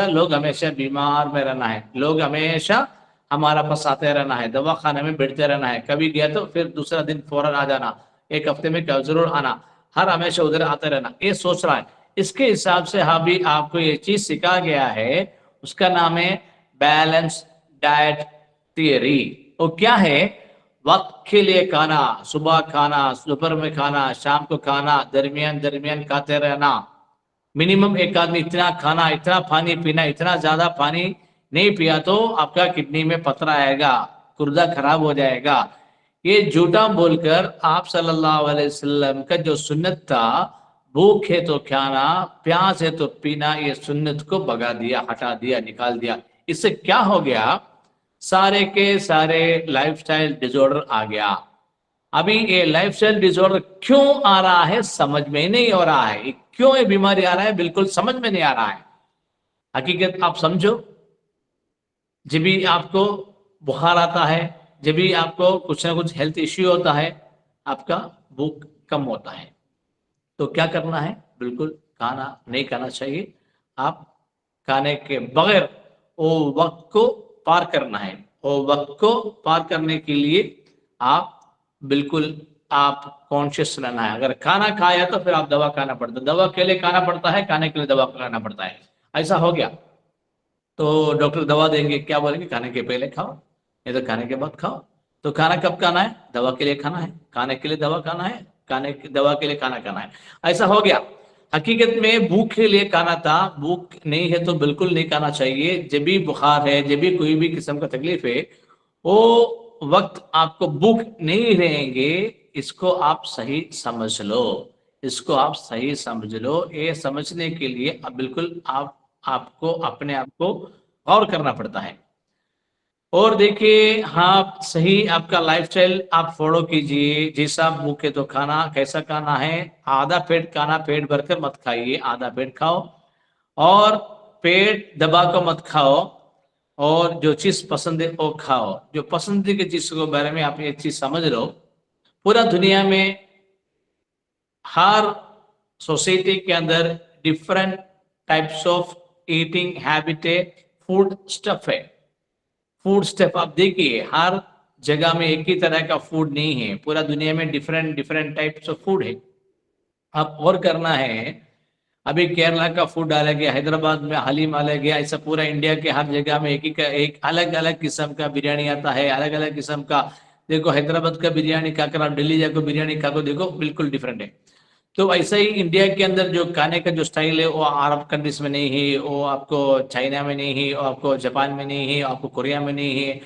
لوگ ہمیشہ بیمار میں رہنا ہے، لوگ ہمیشہ ہمارا پاس آتے رہنا ہے، دوا خانے میں بیٹھتے رہنا ہے. کبھی گیا تو پھر دوسرا دن فوراً آ جانا، ایک ہفتے میں ضرور آنا، ہمیشہ ادھر آتے رہنا، یہ سوچ رہا ہے. اس کے حساب سے ابھی آپ کو یہ چیز سکھا گیا ہے، اس کا نام ہے بیلنس ڈائٹ تھیوری۔ وہ کیا ہے؟ وقت کے لیے کھانا، صبح کھانا، دوپہر میں کھانا، شام کو کھانا، درمیان کھاتے رہنا، منیمم ایک آدمی اتنا کھانا، اتنا پانی پینا، اتنا زیادہ پانی نہیں پیا تو آپ کا کڈنی میں پتھر آئے گا، گردہ خراب ہو جائے گا۔ یہ جھوٹا بول کر آپ صلی اللہ علیہ وسلم کا جو سنت تھا، بھوک ہے تو کھانا، پیاس ہے تو پینا، یہ سنت کو بگا دیا، ہٹا دیا، نکال دیا۔ اس سے کیا ہو گیا؟ سارے کے سارے لائف سٹائل ڈس آرڈر آ گیا۔ ابھی یہ لائف سٹائل ڈس آرڈر کیوں آ رہا ہے سمجھ میں نہیں ہو رہا ہے، کیوں یہ بیماری آ رہا ہے بالکل سمجھ میں نہیں آ رہا ہے۔ حقیقت آپ سمجھو، جب بھی آپ کو بخار آتا ہے، جب بھی آپ کو کچھ نہ کچھ ہیلتھ ایشو ہوتا ہے، آپ کا بھوک کم ہوتا ہے، تو کیا کرنا ہے؟ بالکل کھانا نہیں کھانا چاہیے۔ آپ کھانے کے بغیر وہ وقت کو پار کرنا ہے، وہ وقت کو پار کرنے کے لیے آپ بالکل آپ کانشیس رہنا ہے۔ اگر کھانا کھایا تو پھر آپ دوا کھانا پڑتا ہے، دوا کے لیے کھانا پڑتا ہے، کھانے کے لیے دوا کھانا پڑتا ہے۔ ایسا ہو گیا تو ڈاکٹر دوا دیں گے، کیا بولیں گے؟ کھانے کے پہلے کھاؤ یا تو کھانے کے بعد کھاؤ۔ تو کھانا کب کھانا ہے؟ دوا کے لیے کھانا ہے، کھانے کے لیے دوا کھانا ہے، دوا کے لیے کھانا کھانا ہے۔ ایسا ہو گیا۔ حقیقت میں بھوک کے لیے کھانا تھا، بھوک نہیں ہے تو بالکل نہیں کھانا چاہیے۔ جب بھی بخار ہے، جب بھی کوئی بھی قسم کا تکلیف ہے، وہ وقت آپ کو بھوک نہیں رہیں گے، اس کو آپ صحیح سمجھ لو، اس کو آپ صحیح سمجھ لو۔ یہ سمجھنے کے لیے اب بالکل آپ کو اپنے آپ کو غور کرنا پڑتا ہے۔ اور دیکھیے، ہاں صحیح آپ کا لائف سٹائل آپ فالو کیجئے۔ جیسا بھوکے تو کھانا کیسا کھانا ہے؟ آدھا پیٹ کھانا، پیٹ بھر کر مت کھائیے، آدھا پیٹ کھاؤ، اور پیٹ دبا کر مت کھاؤ، اور جو چیز پسند ہے وہ کھاؤ۔ جو پسند کی چیز کے بارے میں آپ ایک چیز سمجھ لو، پورا دنیا میں ہر سوسائٹی کے اندر different types of eating habit ہے، فوڈ سٹف ہے۔ فوڈ سٹف آپ دیکھیے، ہر جگہ میں ایک ہی طرح کا فوڈ نہیں ہے، پورا دنیا میں ڈفرینٹ ٹائپس آف فوڈ ہے۔ آپ غور کرنا ہے، ابھی کیرلا کا فوڈ ڈالا گیا، حیدرآباد میں حلیم ڈالا گیا، ایسا پورا انڈیا کے ہر جگہ میں ایک الگ الگ قسم کا بریانی آتا ہے، الگ الگ قسم کا۔ دیکھو حیدرآباد کا بریانی کھا کر آپ دلی جا کو بریانی کھا کو دیکھو، بالکل ڈفرینٹ ہے۔ تو ایسا ہی انڈیا کے اندر جو کھانے کا جو سٹائل ہے وہ عرب کنٹریز میں نہیں ہے، وہ آپ کو چائنا میں نہیں ہے، وہ آپ کو جاپان میں نہیں ہے، آپ کو کوریا میں نہیں ہے،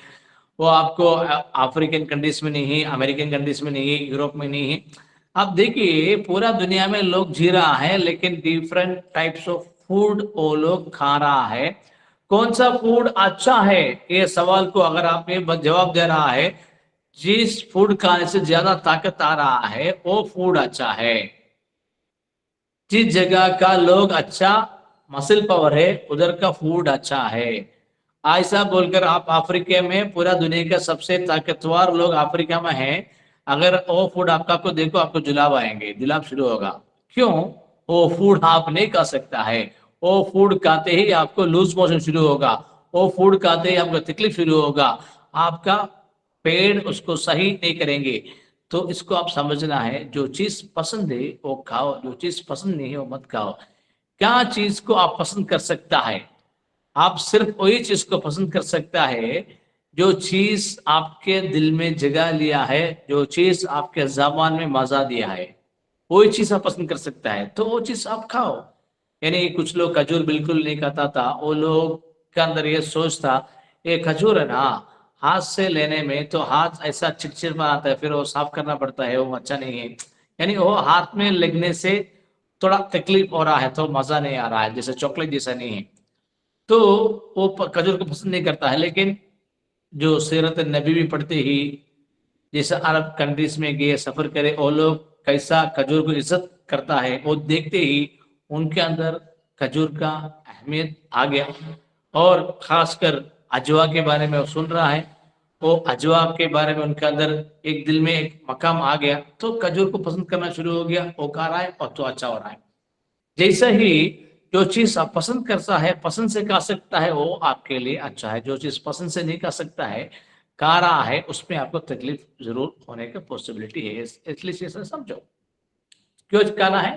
وہ آپ کو افریقن کنٹریز میں نہیں ہے، امریکن کنٹریز میں نہیں ہے، یوروپ میں نہیں ہے۔ آپ دیکھیے پورا دنیا میں لوگ جی رہا ہے، لیکن ڈیفرنٹ ٹائپس آف فوڈ وہ لوگ کھا رہا ہے۔ کون سا فوڈ اچھا ہے؟ یہ سوال کو اگر آپ نے جواب دے رہا ہے، جس فوڈ کھانے سے زیادہ طاقت آ رہا ہے وہ فوڈ اچھا ہے۔ جس جگہ کا لوگ اچھا مسل پاور ہے ادھر کا فوڈ اچھا ہے۔ ایسا بول کر آپ افریقہ میں پورا دنیا کا سب سے طاقتور لوگ افریقہ میں ہیں، اگر وہ فوڈ آپ کا کو دیکھو آپ کو جلاب آئیں گے، جلاب شروع ہوگا۔ کیوں؟ وہ فوڈ آپ نہیں کھا سکتا ہے، وہ فوڈ کھاتے ہی آپ کو لوز موشن شروع ہوگا، وہ فوڈ کھاتے ہی آپ کو تکلیف شروع ہوگا، آپ کا پیٹ اس کو صحیح نہیں کریں گے۔ تو اس کو آپ سمجھنا ہے، جو چیز پسند ہے وہ کھاؤ، جو چیز پسند نہیں ہے وہ مت کھاؤ۔ کیا چیز کو آپ پسند کر سکتا ہے؟ آپ صرف وہی چیز کو پسند کر سکتا ہے جو چیز آپ کے دل میں جگہ لیا ہے، جو چیز آپ کے زبان میں مزہ دیا ہے، وہی چیز آپ پسند کر سکتا ہے، تو وہ چیز آپ کھاؤ۔ یعنی کچھ لوگ کھجور بالکل نہیں کھاتا تھا، وہ لوگ کے اندر یہ سوچ تھا، یہ کھجور ہے نا، ہاتھ سے لینے میں تو ہاتھ ایسا چرچر بناتا ہے، پھر وہ صاف کرنا پڑتا ہے، وہ اچھا نہیں ہے۔ یعنی وہ ہاتھ میں لگنے سے تھوڑا تکلیف ہو رہا ہے، تو مزہ نہیں آ رہا ہے، جیسے چاکلیٹ جیسا نہیں ہے، تو وہ کھجور کو پسند نہیں کرتا ہے۔ لیکن جو سیرت نبی بھی پڑھتے ہی، جیسا عرب کنٹریز میں گئے سفر کرے، وہ لوگ کیسا کھجور کو عزت کرتا ہے، وہ دیکھتے ہی ان کے اندر کھجور کا اہمیت آ گیا۔ اور خاص کر اجوا کے بارے میں وہ سن رہا ہے، وہ اجوا کے بارے میں ان کے اندر ایک دل میں ایک مقام آ گیا، تو کھجور کو پسند کرنا شروع ہو گیا، وہ کھا رہا ہے اور تو اچھا ہو رہا ہے۔ جیسا ہی جو چیز آپ پسند کرتا ہے، پسند سے کھا سکتا ہے، وہ آپ کے لیے اچھا ہے۔ جو چیز پسند سے نہیں کھا سکتا ہے، کھا رہا ہے، اس میں آپ کو تکلیف ضرور ہونے کا پوسیبلٹی ہے، اس لیے اسے سمجھو۔ کیوں کھانا ہے؟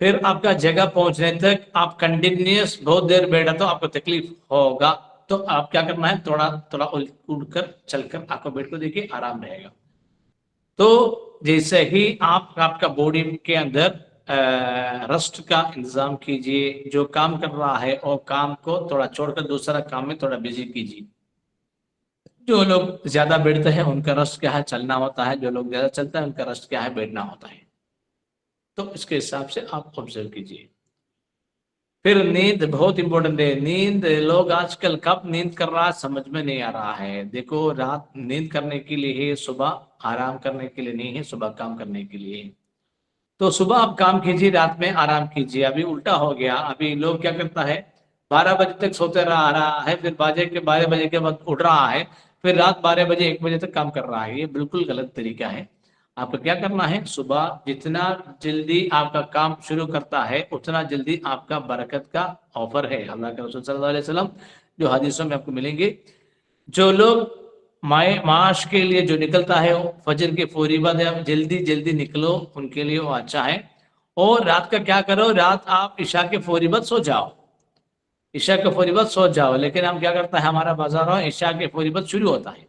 پھر آپ کا جگہ پہنچنے تک آپ کنٹینیوس بہت دیر بیٹھا تو آپ کو تکلیف ہوگا، تو آپ کیا کرنا ہے، تھوڑا تھوڑا اٹھ کر چل کر آپ کو بیٹھ کر دیکھیے، آرام رہے گا۔ تو جیسے ہی آپ کا باڈی کے اندر رسٹ کا انتظام کیجیے، جو کام کر رہا ہے اور کام کو تھوڑا چھوڑ کر دوسرا کام میں تھوڑا بزی کیجیے۔ جو لوگ زیادہ بیٹھتے ہیں ان کا رسٹ کیا ہے، چلنا ہوتا ہے، جو لوگ زیادہ چلتا ہے ان کا رسٹ کیا ہے، بیٹھنا ہوتا ہے۔ تو اس کے حساب سے آپ آبزرو کیجیے۔ پھر نیند بہت امپورٹنٹ ہے۔ نیند لوگ آج کل کب نیند کر رہا ہے سمجھ میں نہیں آ رہا ہے۔ دیکھو، رات نیند کرنے کے لیے ہے، صبح آرام کرنے کے لیے نہیں ہے، صبح کام کرنے کے لیے ہے۔ تو صبح آپ کام کیجیے، رات میں آرام کیجیے۔ ابھی الٹا ہو گیا، ابھی لوگ کیا کرتا ہے، 12 بجے تک سوتے رہا ہے، پھر 12 بجے کے بعد اٹھ رہا ہے، پھر رات 12 بجے 1 بجے تک کام کر رہا ہے۔ یہ بالکل غلط طریقہ ہے۔ آپ کو کیا کرنا ہے، صبح جتنا جلدی آپ کا کام شروع کرتا ہے اتنا جلدی آپ کا برکت کا آفر ہے۔ اللہ کے رسول صلی اللہ علیہ وسلم جو حدیثوں میں آپ کو ملیں گے، جو لوگ معاش کے لیے جو نکلتا ہے فجر کے فوری بعد جلدی نکلو، ان کے لیے وہ اچھا ہے۔ اور رات کا کیا کرو، رات آپ عشاء کے فوری بعد سو جاؤ، عشاء کے فوری بعد سو جاؤ۔ لیکن ہم کیا کرتا ہے، ہمارا بازار عشاء کے فوری بعد شروع ہوتا ہے،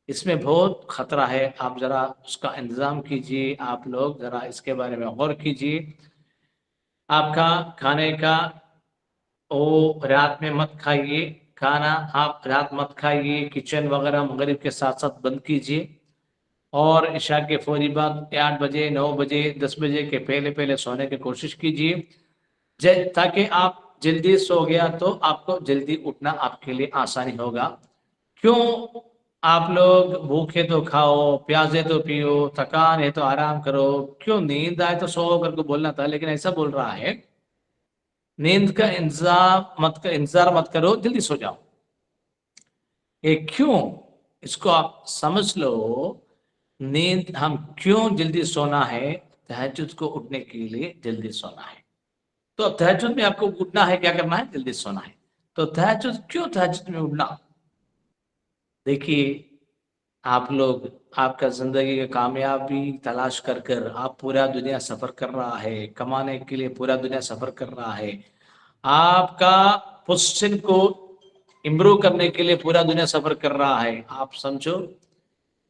اس میں بہت خطرہ ہے۔ آپ ذرا اس کا انتظام کیجیے، آپ لوگ ذرا اس کے بارے میں غور کیجیے۔ آپ کا کھانے کا رات میں مت کھائیے، کھانا آپ رات مت کھائیے، کچن وغیرہ مغرب کے ساتھ ساتھ بند کیجیے، اور عشاء کے فوری بعد 8 بجے 9 بجے 10 بجے کے پہلے سونے کی کوشش کیجیے، تاکہ آپ جلدی سو گیا تو آپ کو جلدی اٹھنا آپ کے لیے آسانی ہوگا۔ کیوں آپ لوگ بھوکے تو کھاؤ، پیاسے تو پیو، تھکان ہے تو آرام کرو، کیوں نیند آئے تو سو کر کو بولنا تھا، لیکن ایسا بول رہا ہے نیند کا انتظار مت کرو، جلدی سو جاؤ۔ کیوں، اس کو آپ سمجھ لو۔ نیند ہم کیوں جلدی سونا ہے، تہجد کو اٹھنے کے لیے جلدی سونا ہے۔ تو اب تہجد میں آپ کو اٹھنا ہے، کیا کرنا ہے، جلدی سونا ہے۔ تو تہجد میں اٹھنا، دیکھیے آپ لوگ، آپ کا زندگی کا کامیابی تلاش کر آپ پورا دنیا سفر کر رہا ہے، کمانے کے لیے پورا دنیا سفر کر رہا ہے، آپ کا پوزیشن کو امپروو کرنے کے لیے پورا دنیا سفر کر رہا ہے۔ آپ سمجھو،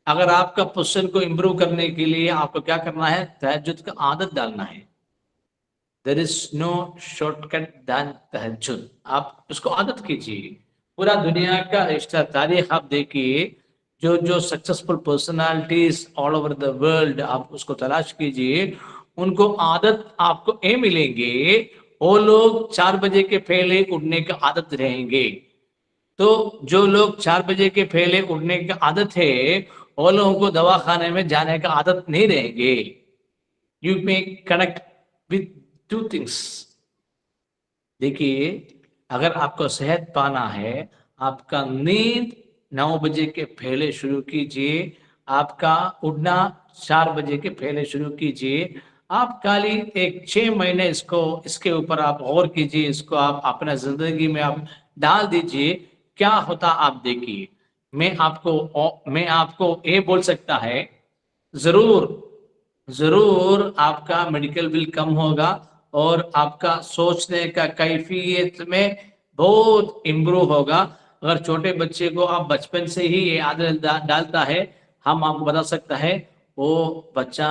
اگر آپ کا پوزیشن کو امپروو کرنے کے لیے آپ کو کیا کرنا ہے، تہجد کا عادت ڈالنا ہے۔ There is no shortcut than تہجد۔ آپ اس کو عادت کیجیے۔ پورا دنیا کا رشتہ تاریخ آپ دیکھیے، جو successful personalities all over the world, آپ اس کو تلاش کیجیے، ان کو عادت آپ کو ملیں گے، وہ لوگ 4 بجے کے پہلے اٹھنے کا عادت رہیں گے۔ تو جو لوگ 4 بجے کے پہلے اٹھنے کا عادت ہے، وہ لوگوں کو دواخانے میں جانے کا عادت نہیں رہیں گے۔ You may connect with 2 things۔ دیکھیے، اگر آپ کو صحت پانا ہے، آپ کا نیند 9 بجے کے پہلے شروع کیجئے، آپ کا اٹھنا 4 بجے کے پہلے شروع کیجئے۔ آپ خالی 6 مہینے اس کے اوپر آپ غور کیجئے، اس کو آپ اپنا زندگی میں آپ ڈال دیجئے، کیا ہوتا آپ دیکھیے۔ میں آپ کو یہ بول سکتا ہے، ضرور آپ کا میڈیکل بل کم ہوگا، اور آپ کا سوچنے کا کیفیت میں بہت امپروو ہوگا۔ اگر چھوٹے بچے کو آپ بچپن سے ہی یہ عادت ڈالتا ہے، ہم آپ کو بتا سکتا ہے وہ بچہ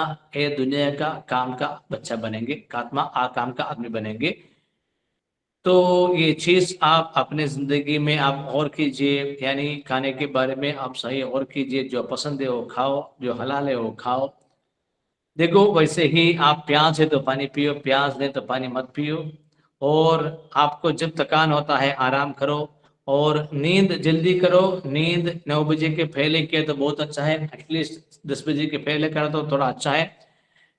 دنیا کا کام کا بچہ بنیں گے، کام کا آدمی بنیں گے۔ تو یہ چیز آپ اپنے زندگی میں آپ غور کیجئے، یعنی کھانے کے بارے میں آپ صحیح غور کیجئے، جو پسند ہے وہ کھاؤ، جو حلال ہے وہ کھاؤ۔ دیکھو، ویسے ہی آپ پیاس ہے تو پانی پیو، پیاس نہیں تو پانی مت پیو۔ اور آپ کو جب تھکان ہوتا ہے آرام کرو، اور نیند جلدی کرو۔ نیند 9 بجے کے پہلے کیا تو بہت اچھا ہے، ایٹ لیسٹ 10 بجے کے پہلے کرو تو تھوڑا اچھا ہے۔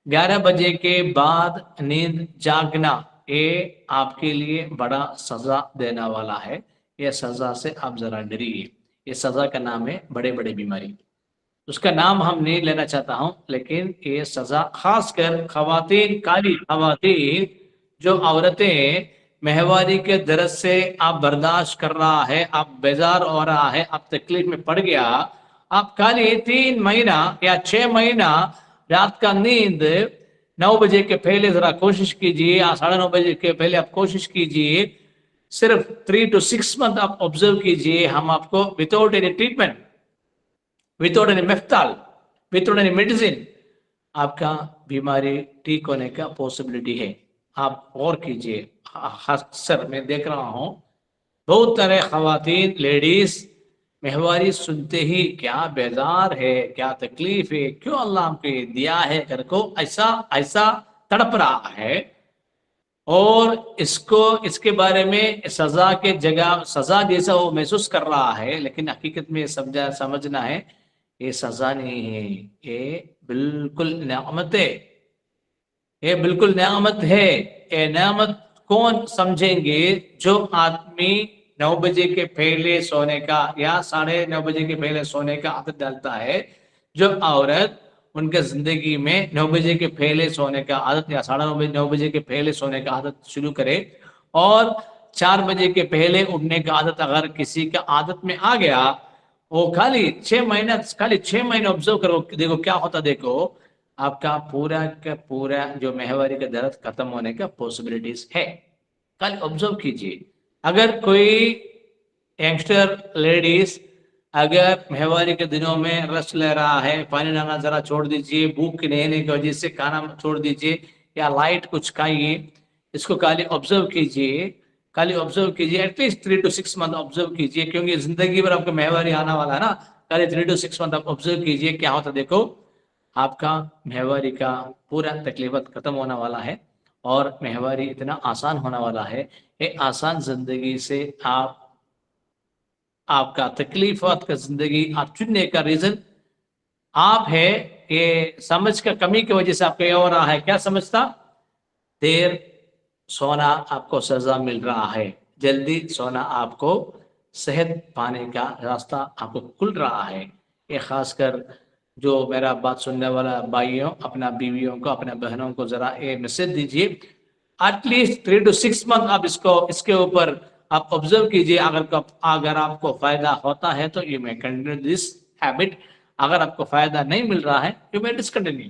11 بجے کے بعد نیند جاگنا، یہ آپ کے لیے بڑا سزا دینے والا ہے۔ یہ سزا سے آپ ذرا ڈریے۔ یہ سزا کا نام ہے بڑے بیماری۔ اس کا نام ہم نہیں لینا چاہتا ہوں، لیکن یہ سزا خاص کر کالی خواتین، جو عورتیں مہواری کے درد سے آپ برداشت کر رہا ہے، آپ بیزار ہو رہا ہے، آپ تکلیف میں پڑ گیا، آپ خالی 3 مہینہ یا 6 مہینہ رات کا نیند 9 بجے کے پہلے ذرا کوشش کیجیے، 9:30 بجے کے پہلے آپ کوشش کیجیے، صرف 3 to 6 month آپ آبزرو کیجیے، ہم آپ کو without any treatment, without any Meftal, without any medicine آپ کا بیماری ٹھیک ہونے کا پاسبلٹی ہے۔ آپ غور کیجیے، اکثر میں دیکھ رہا ہوں بہت سارے خواتین لیڈیز مہواری سنتے ہی کیا بیزار ہے، کیا تکلیف ہے، کیوں اللہ ہم کو یہ دیا ہے گھر کو، ایسا تڑپ رہا ہے، اور اس کے بارے میں سزا کے جگہ سزا جیسا وہ محسوس کر رہا ہے، لیکن حقیقت میں سمجھنا ہے یہ سزا نہیں ہے، یہ بالکل نعمت ہے، یہ بالکل نعمت ہے۔ یہ نعمت کون سمجھیں گے؟ جو آدمی 9 بجے کے پہلے سونے کا یا 9:30 بجے کے پہلے سونے کا عادت ڈالتا ہے، جو عورت ان کے زندگی میں 9 بجے کے پہلے سونے کا عادت یا 9:30 بجے کے پہلے سونے کا عادت شروع کرے، اور 4 بجے کے پہلے اٹھنے کا عادت اگر کسی کا عادت میں آ گیا، وہ خالی 6 مہینے آبزرو کرو، دیکھو کیا ہوتا، دیکھو آپ کا پورا جو مہواری کا درد ختم ہونے کا پاسبلٹیز ہے۔ کل آبزرو کیجیے، اگر کوئی ینگسٹر لیڈیز اگر مہواری کے دنوں میں رس لے رہا ہے، پانی لانا ذرا چھوڑ دیجیے، بھوک نہیں کی وجہ سے کھانا چھوڑ دیجیے، یا لائٹ کچھ کھائیے، اس کو کل آبزرو کیجیے، at least 3 to 6 month observe کیجیے، کیونکہ زندگی بھر آپ کو مہواری آنا والا ہے نا، کل 3 to 6 month آپ آبزرو کیجیے کیا ہوتا، دیکھو آپ کا مہواری کا پورا تکلیفات ختم ہونے والا ہے، اور مہواری اتنا آسان ہونے والا ہے۔ یہ آسان زندگی سے آپ کا تکلیفات کا زندگی آپ چننے کا ریزن آپ ہے، یہ سمجھ کا کمی کی وجہ سے آپ کو یہ ہو رہا ہے، کیا سمجھتا؟ دیر سونا آپ کو سزا مل رہا ہے، جلدی سونا آپ کو صحت پانے کا راستہ آپ کو کھل رہا ہے۔ یہ خاص کر جو میرا بات سننے والا بھائیوں، اپنا بیویوں کو، اپنے بہنوں کو ذرا یہ میسج دیجیے، ایٹ لیسٹ 3 to 6 month آپ اس کے اوپر آپ آبزرو کیجیے، اگر آپ کو فائدہ ہوتا ہے تو یو میں کنٹینیو دس ہیبٹ، اگر آپ کو فائدہ نہیں مل رہا ہے یو میں ڈسکنٹینیو،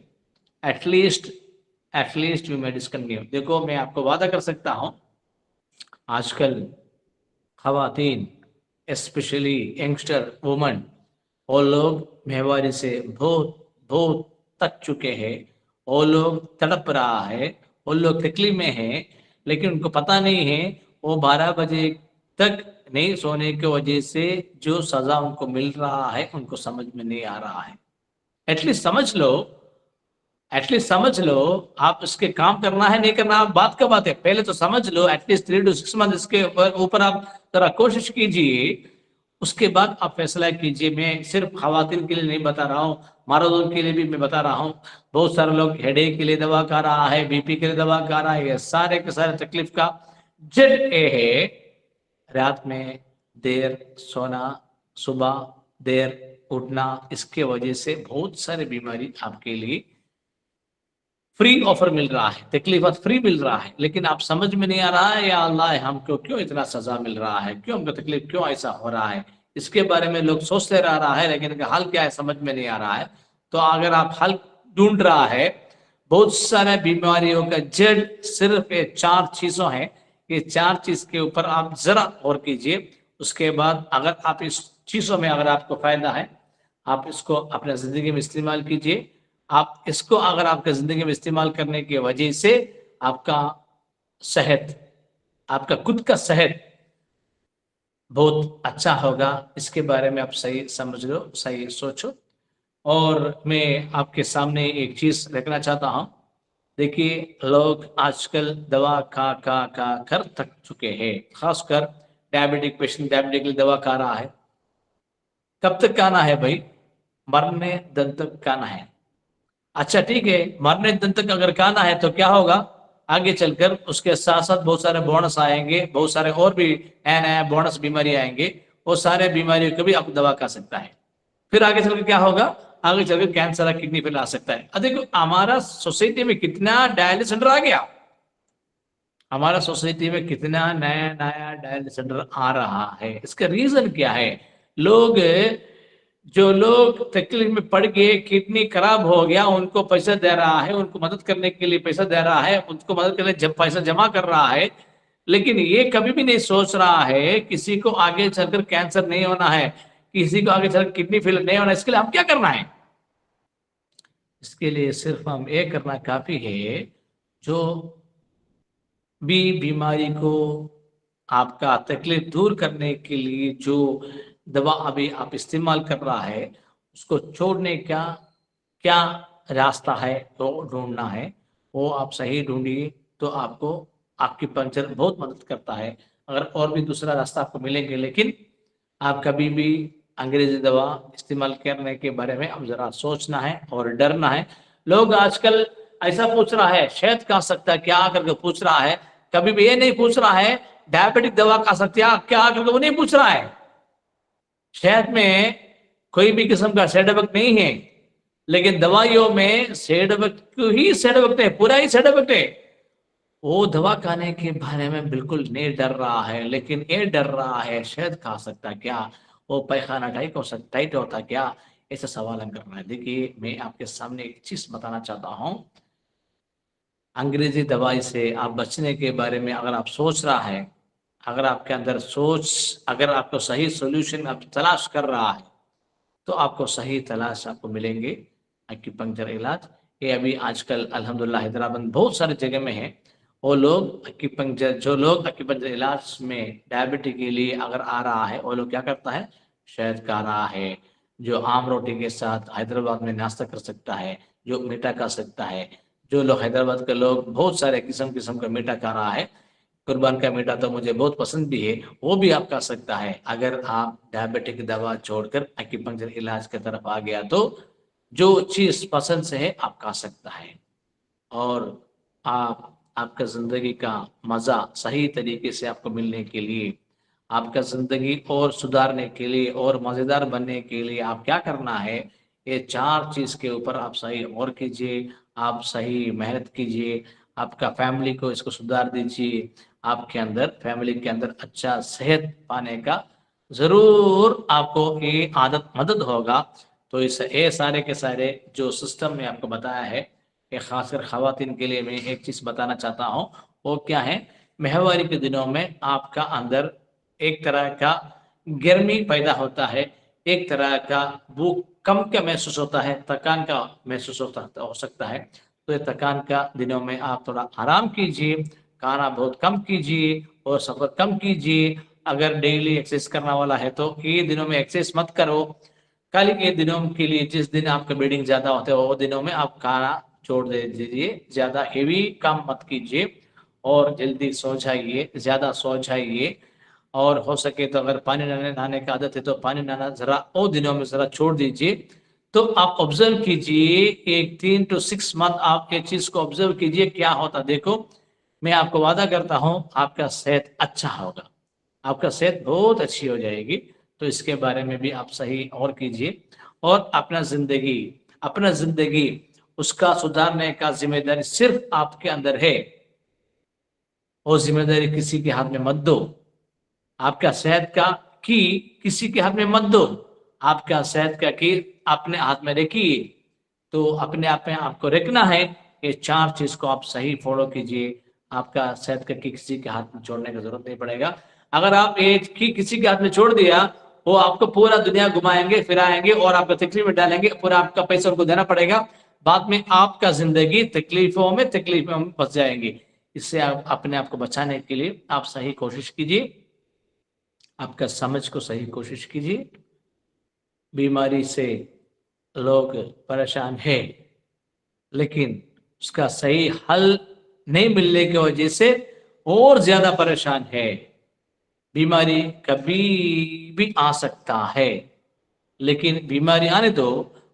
ایٹ لیسٹ یو میں ڈسکنٹینیو۔ دیکھو میں آپ کو وعدہ کر سکتا ہوں، آج کل خواتین اسپیشلی ینگسٹر وومن، وہ لوگ مہواری سے بہت تک چکے ہیں، وہ لوگ تڑپ رہا ہے، وہ لوگ تکلیف میں ہیں، لیکن ان کو پتہ نہیں ہے، وہ 12 بجے تک نہیں سونے کی وجہ سے جو سزا ان کو مل رہا ہے ان کو سمجھ میں نہیں آ رہا ہے۔ ایٹ لیسٹ سمجھ لو، آپ اس کے کام کرنا ہے نہیں کرنا آپ بات کا بات ہے، پہلے تو سمجھ لو، ایٹ لیسٹ 3 to 6 month اس کے اوپر آپ ذرا کوشش کیجیے، اس کے بعد آپ فیصلہ کیجیے۔ میں صرف خواتین کے لیے نہیں بتا رہا ہوں، مردوں کے لیے بھی میں بتا رہا ہوں، بہت سارے لوگ ہیڈیک کے لیے دوا کھا رہا ہے، بی پی کے لیے دوا کھا رہا ہے، یہ سارے کے سارے تکلیف کا جڑ یہ ہے رات میں دیر سونا، صبح دیر اٹھنا، اس کے وجہ سے بہت سارے بیماری آپ کے لیے فری آفر مل رہا ہے، تکلیفات فری مل رہا ہے، لیکن آپ سمجھ میں نہیں آ رہا ہے، یا اللہ ہم کو کیوں اتنا سزا مل رہا ہے، کیوں ہم کو تکلیف کیوں ایسا ہو رہا ہے، اس کے بارے میں لوگ سوچتے رہا ہے، لیکن حل کیا ہے سمجھ میں نہیں آ رہا ہے۔ تو اگر آپ حل ڈھونڈ رہا ہے، بہت سارے بیماریوں کا جڑ صرف یہ 4 چیزوں ہیں، یہ 4 چیز کے اوپر آپ ذرا غور کیجئے، اس کے بعد اگر آپ اس چیزوں میں اگر آپ کو فائدہ ہے، آپ اس کو اپنے زندگی میں استعمال کیجئے۔ آپ اس کو اگر آپ کے زندگی میں استعمال کرنے کی وجہ سے آپ کا صحت، آپ کا خود کا صحت بہت اچھا ہوگا، اس کے بارے میں آپ صحیح سمجھ لو، صحیح سوچو۔ اور میں آپ کے سامنے ایک چیز رکھنا چاہتا ہوں، دیکھیے لوگ آج کل دوا کھا کر تھک چکے ہیں، خاص کر ڈائبٹک پیشنٹ ڈائبٹک کے لیے دوا کھا رہا ہے۔ کب تک کھانا ہے بھائی؟ مرنے دن تک کھانا ہے۔ اچھا ٹھیک ہے، مرنے دن تک اگر کھانا ہے تو کیا ہوگا آگے چل کر؟ اس کے ساتھ ساتھ بہت سارے بونس آئیں گے، بہت سارے اور بھی نیا بونس بیماری آئیں گے، وہ سارے بیماریوں کو بھی آپ دوا کھا سکتا ہے۔ پھر آگے چل کر کیا ہوگا؟ آگے چل کر کینسر کڈنی پہ لا سکتا ہے۔ دیکھو ہمارا سوسائٹی میں کتنا ڈائلس سینٹر آ گیا، ہمارا سوسائٹی میں کتنا نیا ڈائلس سینٹر آ رہا ہے۔ اس کا ریزن کیا ہے؟ لوگ جو لوگ تکلیف میں پڑ گئے، کڈنی خراب ہو گیا، ان کو پیسہ دے رہا ہے، ان کو مدد کرنے کے لیے پیسہ دے رہا ہے، ان کو مدد کرنے جب پیسہ جمع کر رہا ہے، لیکن یہ کبھی بھی نہیں سوچ رہا ہے کسی کو آگے چل کر کینسر نہیں ہونا ہے، کسی کو آگے چل کر کڈنی فیلر نہیں ہونا ہے، اس کے لیے ہم کیا کرنا ہے؟ اس کے لیے صرف ہم ایک کرنا کافی ہے، جو بھی بیماری کو آپ کا تکلیف دور کرنے کے لیے جو دوا ابھی آپ استعمال کر رہا ہے، اس کو چھوڑنے کا کیا راستہ ہے وہ ڈھونڈنا ہے، وہ آپ صحیح ڈھونڈیے تو آپ کو آپ کی پنچر بہت مدد کرتا ہے۔ اگر اور بھی دوسرا راستہ آپ کو ملیں گے، لیکن آپ کبھی بھی انگریزی دوا استعمال کرنے کے بارے میں اب ذرا سوچنا ہے اور ڈرنا ہے۔ لوگ آج کل ایسا پوچھ رہا ہے شہد کھا سکتا ہے کیا کر کے پوچھ رہا ہے، کبھی بھی یہ نہیں پوچھ رہا ہے ڈائبٹک دوا کھا سکتے کیا کر کے وہ نہیں پوچھ رہا ہے۔ شہد میں کوئی بھی قسم کا سائیڈ افیکٹ نہیں ہے، لیکن دوائیوں میں سائیڈ افیکٹ ہی سائیڈ افیکٹ ہے، پورا ہی سائیڈ افیکٹ ہے۔ وہ دوا کھانے کے بارے میں بالکل نہیں ڈر رہا ہے، لیکن یہ ڈر رہا ہے شہد کھا سکتا کیا، وہ پیخانہ ٹائٹ ہوتا کیا، ایسا سوال ہم کر رہا ہے۔ دیکھیے میں آپ کے سامنے ایک چیز بتانا چاہتا ہوں، انگریزی دوائی سے آپ بچنے کے بارے میں اگر آپ سوچ رہا ہے، اگر آپ کے اندر اگر آپ کو صحیح سولوشن آپ تلاش کر رہا ہے، تو آپ کو صحیح تلاش آپ کو ملیں گے ایکیپنکچر علاج۔ یہ ابھی آج کل الحمدللہ حیدرآباد بہت سارے جگہ میں ہے، وہ لوگ جو لوگ ایکیپنکچر علاج میں ڈائبٹی کے لیے اگر آ رہا ہے، وہ لوگ کیا کرتا ہے، شہد کھا رہا ہے، جو عام روٹی کے ساتھ حیدرآباد میں ناشتہ کر سکتا ہے، جو میٹھا کھا سکتا ہے۔ جو لوگ حیدرآباد کے لوگ بہت سارے قسم کا میٹھا کھا رہا ہے، قربان کا میٹھا تو مجھے بہت پسند بھی ہے، وہ بھی آپ کھا سکتا ہے۔ اگر آپ ڈائبٹک دوا چھوڑ کر ایکیپنکچر علاج کی طرف آ گیا تو جو چیز پسند سے ہے آپ کھا سکتا ہے، اور آپ کا زندگی کا مزہ صحیح طریقے سے آپ کو ملنے کے لیے، آپ کا زندگی اور سدھارنے کے لیے اور مزیدار بننے کے لیے آپ کیا کرنا ہے، یہ 4 چیز کے اوپر آپ صحیح غور کیجئے، آپ صحیح محنت کیجئے، آپ کا فیملی کو اس کو سدھار دیجئے، آپ کے اندر فیملی کے اندر اچھا صحت پانے کا ضرور آپ کو یہ عادت مدد ہوگا۔ تو یہ سارے کے سارے جو سسٹم میں آپ کو بتایا ہے، کہ خاص کر خواتین کے لیے میں ایک چیز بتانا چاہتا ہوں، وہ کیا ہے، ماہواری کے دنوں میں آپ کا اندر ایک طرح کا گرمی پیدا ہوتا ہے، ایک طرح کا بھوک کم کا محسوس ہوتا ہے، تھکان کا محسوس ہو سکتا ہے۔ تو یہ تھکان کا دنوں میں آپ تھوڑا آرام کیجئے، کھانا بہت کم کیجئے اور سفر کم کیجئے۔ اگر ڈیلی ایکسرسائز کرنا والا ہے تو یہ دنوں میں ایکسرسائز مت کرو، کل کے دنوں کے لیے جس دن آپ کا بلیڈنگ زیادہ ہوتا ہے وہ دنوں میں آپ کھانا چھوڑ دے دیجیے، زیادہ ہیوی کام مت کیجیے، اور جلدی سو جائیے، زیادہ سو جائیے، اور ہو سکے تو اگر پانی نہانے کا عادت ہے تو پانی نہانا ذرا او دنوں میں ذرا چھوڑ دیجیے۔ تو آپ آبزرو کیجیے، ایک 3 to 6 منتھ آپ یہ چیز کو آبزرو کیجیے کیا ہوتا۔ دیکھو میں آپ کو وعدہ کرتا ہوں آپ کا صحت اچھا ہوگا، آپ کا صحت بہت اچھی ہو جائے گی۔ تو اس کے بارے میں بھی آپ صحیح اور کیجیے، اور اپنا زندگی اس کا سدھارنے کا ذمہ داری صرف آپ کے اندر ہے، وہ ذمہ داری کسی کے ہاتھ میں مت دو۔ آپ کا صحت کا کی کسی کے ہاتھ میں مت دو، آپ کا صحت کا کی اپنے ہاتھ میں رکھیے۔ تو اپنے آپ میں آپ کو رکھنا ہے، یہ 4 چیز کو آپ صحیح فالو کیجیے، آپ کا صحت کا کی کسی کے ہاتھ میں چھوڑنے کی ضرورت نہیں پڑے گا۔ اگر آپ یہ کی کسی کے ہاتھ میں چھوڑ دیا، وہ آپ کو پورا دنیا گھمائیں گے، پھرائیں گے، اور آپ کو تکلیف میں ڈالیں گے، پورا آپ کا پیسہ ان کو دینا پڑے گا، بعد میں آپ کا زندگی تکلیفوں میں پھنس جائیں گے۔ اس سے آپ اپنے آپ کو بچانے کے لیے آپ صحیح کوشش کیجیے، آپ کا سمجھ کو صحیح کوشش کیجیے۔ بیماری سے لوگ پریشان ہیں، لیکن اس کا صحیح حل نہیں ملنے کی وجہ سے اور زیادہ پریشان ہے۔ بیماری کبھی بھی آ سکتا ہے، لیکن بیماری آنے دو،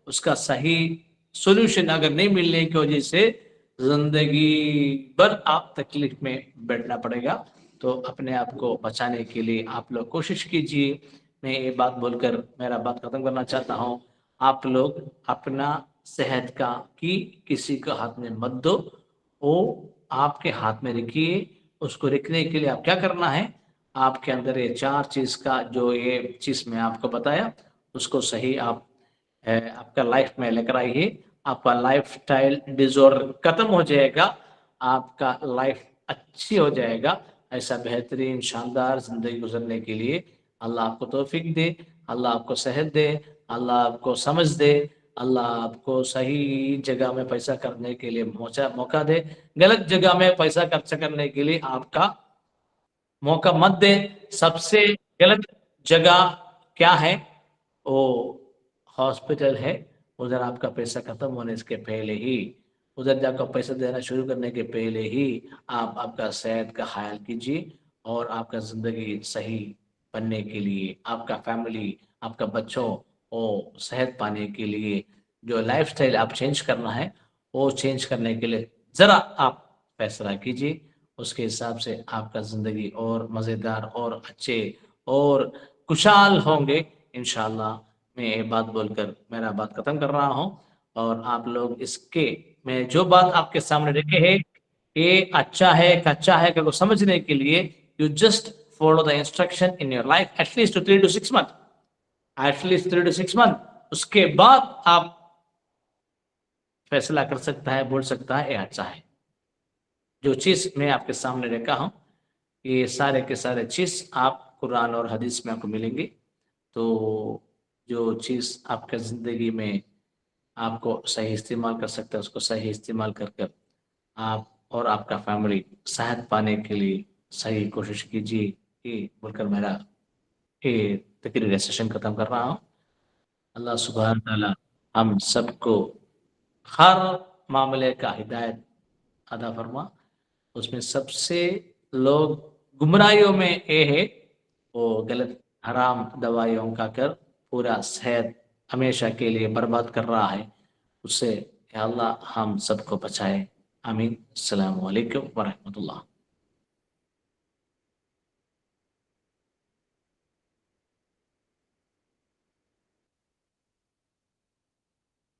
اس کا صحیح سولوشن اگر نہیں ملنے کی وجہ سے زندگی بھر آپ تکلیف میں بیٹھنا پڑے گا۔ تو اپنے آپ کو بچانے کے لیے آپ لوگ کوشش کیجیے۔ میں یہ بات بول کر میرا بات ختم کرنا چاہتا ہوں، آپ لوگ اپنا صحت کا کی کسی کا ہاتھ میں مت دو، وہ آپ کے ہاتھ میں رکھیے۔ اس کو رکھنے کے لیے آپ کیا کرنا ہے، آپ کے اندر یہ 4 چیز کا جو یہ چیز میں آپ کو بتایا، اس کو صحیح آپ کا لائف میں لے کر آئیے. آپ کا لائف سٹائل ڈیزورڈر ختم ہو جائے گا, آپ کا لائف اچھی ہو جائے گا. ایسا بہترین شاندار زندگی گزرنے کے لیے اللہ آپ کو توفیق دے, اللہ آپ کو صحت دے, اللہ آپ کو سمجھ دے, اللہ آپ کو صحیح جگہ میں پیسہ کرنے کے لیے موقع دے. غلط جگہ میں پیسہ خرچ کرنے کے لیے آپ کا موقع مت دے. سب سے غلط جگہ کیا ہے؟ وہ ہاسپٹل ہے. ادھر آپ کا پیسہ ختم ہونے کے پہلے ہی, ادھر جا کر پیسہ دینا شروع کرنے کے پہلے ہی آپ کا صحت کا خیال کیجیے, اور آپ کا زندگی صحیح بننے کے لیے, آپ کا فیملی, آپ کا بچوں اور صحت پانے کے لیے جو لائف سٹائل آپ چینج کرنا ہے, وہ چینج کرنے کے لیے ذرا آپ فیصلہ کیجیے. اس کے حساب سے آپ کا زندگی اور مزیدار اور اچھے اور خوشحال ہوں گے انشاءاللہ. میں یہ بات بول کر میرا بات ختم کر رہا ہوں, اور آپ لوگ اس کے میں جو بات آپ کے سامنے رکھے ہے یہ اچھا ہے کچا ہے کہ سمجھنے کے لیے you just follow the instruction in your life at least 3 to 6 months, at least 3 to 6 months. اس کے بعد آپ فیصلہ کر سکتا ہے, بول سکتا ہے یہ اچھا ہے. جو چیز میں آپ کے سامنے رکھا ہوں یہ سارے کے سارے چیز آپ قرآن اور حدیث میں آپ کو ملیں گے. تو جو چیز آپ کے زندگی میں آپ کو صحیح استعمال کر سکتے ہیں اس کو صحیح استعمال کر کر آپ اور آپ کا فیملی صحت پانے کے لیے صحیح کوشش کیجیے. یہ بول کر میرا یہ تقریر سیشن ختم کر رہا ہوں. اللہ سبحانہ تعالیٰ ہم سب کو ہر معاملے کا ہدایت عطا فرما. اس میں سب سے لوگ گمراہیوں میں یہ ہے وہ غلط حرام دوائیوں کا کر پورا صحت ہمیشہ کے لیے برباد کر رہا ہے. اس سے یا اللہ ہم سب کو بچائے, آمین. السلام علیکم ورحمۃ اللہ.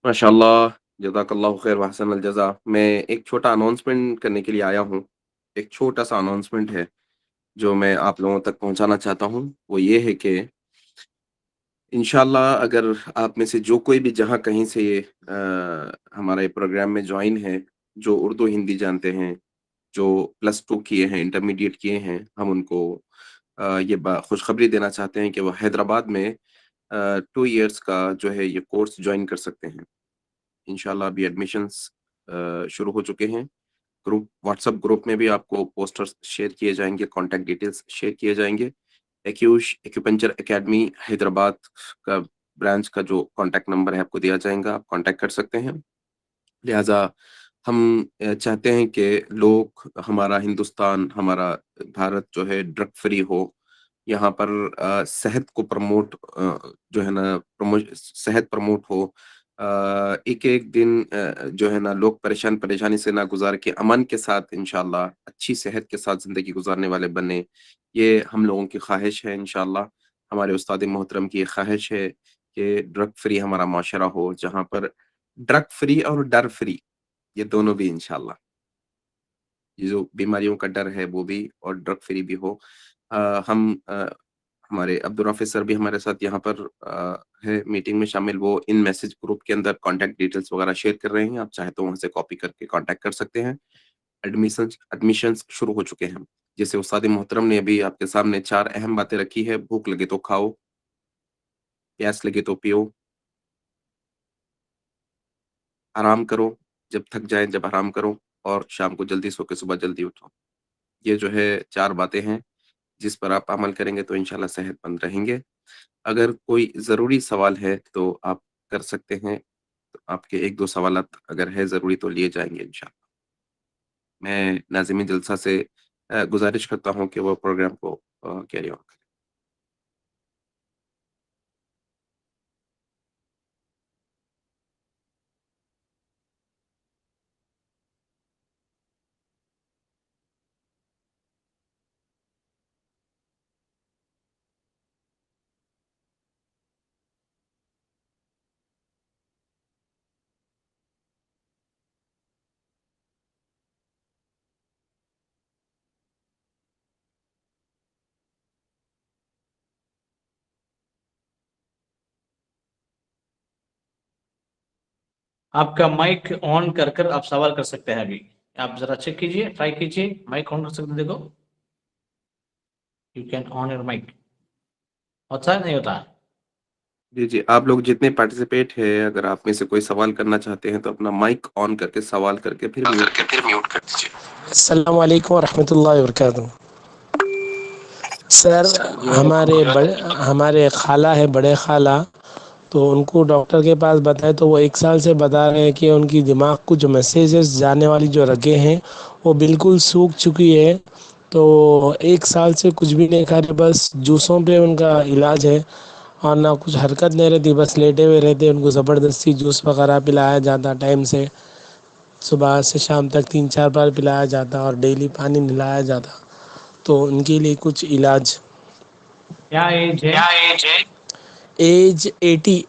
ماشاء اللہ, جزاک اللہ خیر وحسن الجزا. میں ایک چھوٹا اناؤنسمنٹ کرنے کے لیے آیا ہوں. ایک چھوٹا سا اناؤنسمنٹ ہے جو میں آپ لوگوں تک پہنچانا چاہتا ہوں. وہ یہ ہے کہ انشاءاللہ اگر آپ میں سے جو کوئی بھی جہاں کہیں سے ہمارے پروگرام میں جوائن ہے, جو اردو ہندی جانتے ہیں, جو +2 کیے ہیں, انٹرمیڈیٹ کیے ہیں, ہم ان کو یہ خوشخبری دینا چاہتے ہیں کہ وہ حیدرآباد میں 2 ایئرس کا جو ہے یہ کورس جوائن کر سکتے ہیں. انشاءاللہ ابھی ایڈمیشنز شروع ہو چکے ہیں. واٹس ایپ گروپ میں بھی آپ کو پوسٹرز شیئر کیے جائیں گے, کانٹیکٹ ڈیٹیلز شیئر کیے جائیں گے. ایکیوپنچر اکیڈمی حیدرآباد کا برانچ کا جو کانٹیکٹ نمبر ہے آپ کو دیا جائے گا, آپ کانٹیکٹ کر سکتے ہیں. لہٰذا ہم چاہتے ہیں کہ لوگ, ہمارا ہندوستان, ہمارا بھارت جو ہے ڈرگ فری ہو. یہاں پر صحت کو پروموٹ جو ہے نا صحت پروموٹ ہو. ایک ایک دن جو ہے نا لوگ پریشانی سے نہ گزار کے امن کے ساتھ انشاءاللہ اچھی صحت کے ساتھ زندگی گزارنے والے بنے. یہ ہم لوگوں کی خواہش ہے انشاءاللہ. ہمارے استاد محترم کی یہ خواہش ہے کہ ڈرگ فری ہمارا معاشرہ ہو, جہاں پر ڈرگ فری اور ڈر فری یہ دونوں بھی انشاءاللہ, یہ جو بیماریوں کا ڈر ہے وہ بھی اور ڈرگ فری بھی ہو. ہم ہمارے عبدالرافع سر بھی ہمارے ساتھ یہاں پر ہے میٹنگ میں شامل. وہ ان میسج گروپ کے اندر کانٹیکٹ ڈیٹیلز وغیرہ شیئر کر رہے ہیں. آپ چاہے تو وہاں سے کاپی کر کے کانٹیکٹ کر سکتے ہیں. ایڈمیشنز شروع ہو چکے ہیں. جیسے استاد محترم نے ابھی آپ کے سامنے 4 اہم باتیں رکھی ہے. بھوک لگے تو کھاؤ, پیاس لگے تو پیو, آرام کرو جب تھک جائیں, جب آرام کرو, اور شام کو جلدی سو کے صبح جلدی اٹھو. یہ جو ہے 4 باتیں ہیں جس پر آپ عمل کریں گے تو انشاءاللہ صحت مند رہیں گے. اگر کوئی ضروری سوال ہے تو آپ کر سکتے ہیں. آپ کے 1-2 سوالات اگر ہے ضروری تو لیے جائیں گے انشاءاللہ. میں ناظمین جلسہ سے گزارش کرتا ہوں کہ وہ پروگرام کو کیری آن کریں. آپ کا مائک آن کر کر آپ سوال کر سکتے ہیں ابھی. آپ ذرا چیک کیجئے, ٹرائی کیجئے, مائک آن کر سکتے ہیں, دیکھو you can on your mic. ہوتا ہے نہیں ہوتا ہے؟ جی جی، آپ لوگ جتنے پارٹیسپیٹ ہیں اگر آپ میں سے کوئی سوال کرنا چاہتے ہیں تو اپنا مائک آن کر کے سوال کر کے پھر میوٹ کر دیجیے. السلام علیکم ورحمۃ اللہ وبرکاتہ. سر ہمارے خالہ ہے, بڑے خالہ, تو ان کو ڈاکٹر کے پاس بتائے تو وہ 1 سال سے بتا رہے ہیں کہ ان کی دماغ کو جو میسیجز جانے والی جو رگیں ہیں وہ بالکل سوکھ چکی ہے. تو 1 سال سے کچھ بھی نہیں کھا رہے, بس جوسوں پہ ان کا علاج ہے اور نہ کچھ حرکت نہیں رہتی, بس لیٹے ہوئے رہتے. ان کو زبردستی جوس وغیرہ پلایا جاتا ٹائم سے, صبح سے شام تک 3-4 بار پلایا جاتا اور ڈیلی پانی نلایا جاتا. تو ان کے لیے کچھ علاج. کیا ایج ہے؟ ایج 80.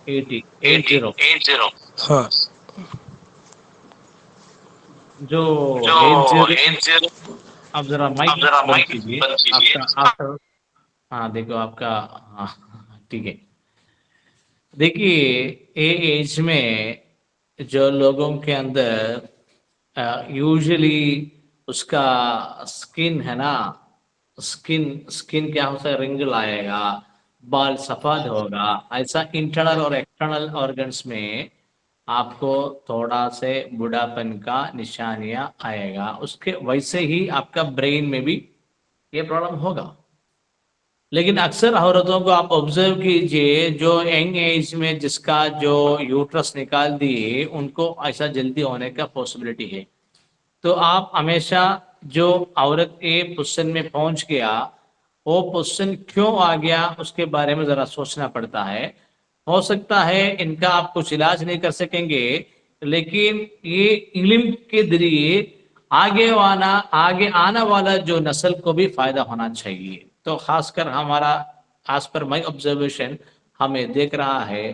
80. ہاں. جو ایج آپ ذرا مائک بند کیجیے آپ کا آفٹر. ہاں دیکھو آپ کا, ہاں ٹھیک ہے. دیکھیے یہ ایج میں جو لوگوں کے اندر یوزلی اس کا اسکن ہے نا, اسکن کیا ہوتا ہے, رنگل آئے گا, بال سفید ہوگا, ایسا انٹرنل اور ایکسٹرنل آرگنس میں آپ کو تھوڑا سے بوڑھا پن کا نشانیاں آئے گا. اس کے ویسے ہی آپ کا برین میں بھی یہ پرابلم ہوگا. لیکن اکثر عورتوں کو آپ آبزرو کیجئے جو ینگ ایج میں جس کا جو یوٹرس نکال دیے ان کو ایسا جلدی ہونے کا پاسبلٹی ہے. تو آپ ہمیشہ جو عورت کے پوزیشن میں پہنچ گیا وہ پوزیشن کیوں آ گیا اس کے بارے میں ذرا سوچنا پڑتا ہے. ہو سکتا ہے ان کا آپ کچھ علاج نہیں کر سکیں گے, لیکن یہ علم کے ذریعے آگے آنا والا جو نسل کو بھی فائدہ ہونا چاہیے. تو خاص کر ہمارا آس پر مائی آبزرویشن ہمیں دیکھ رہا ہے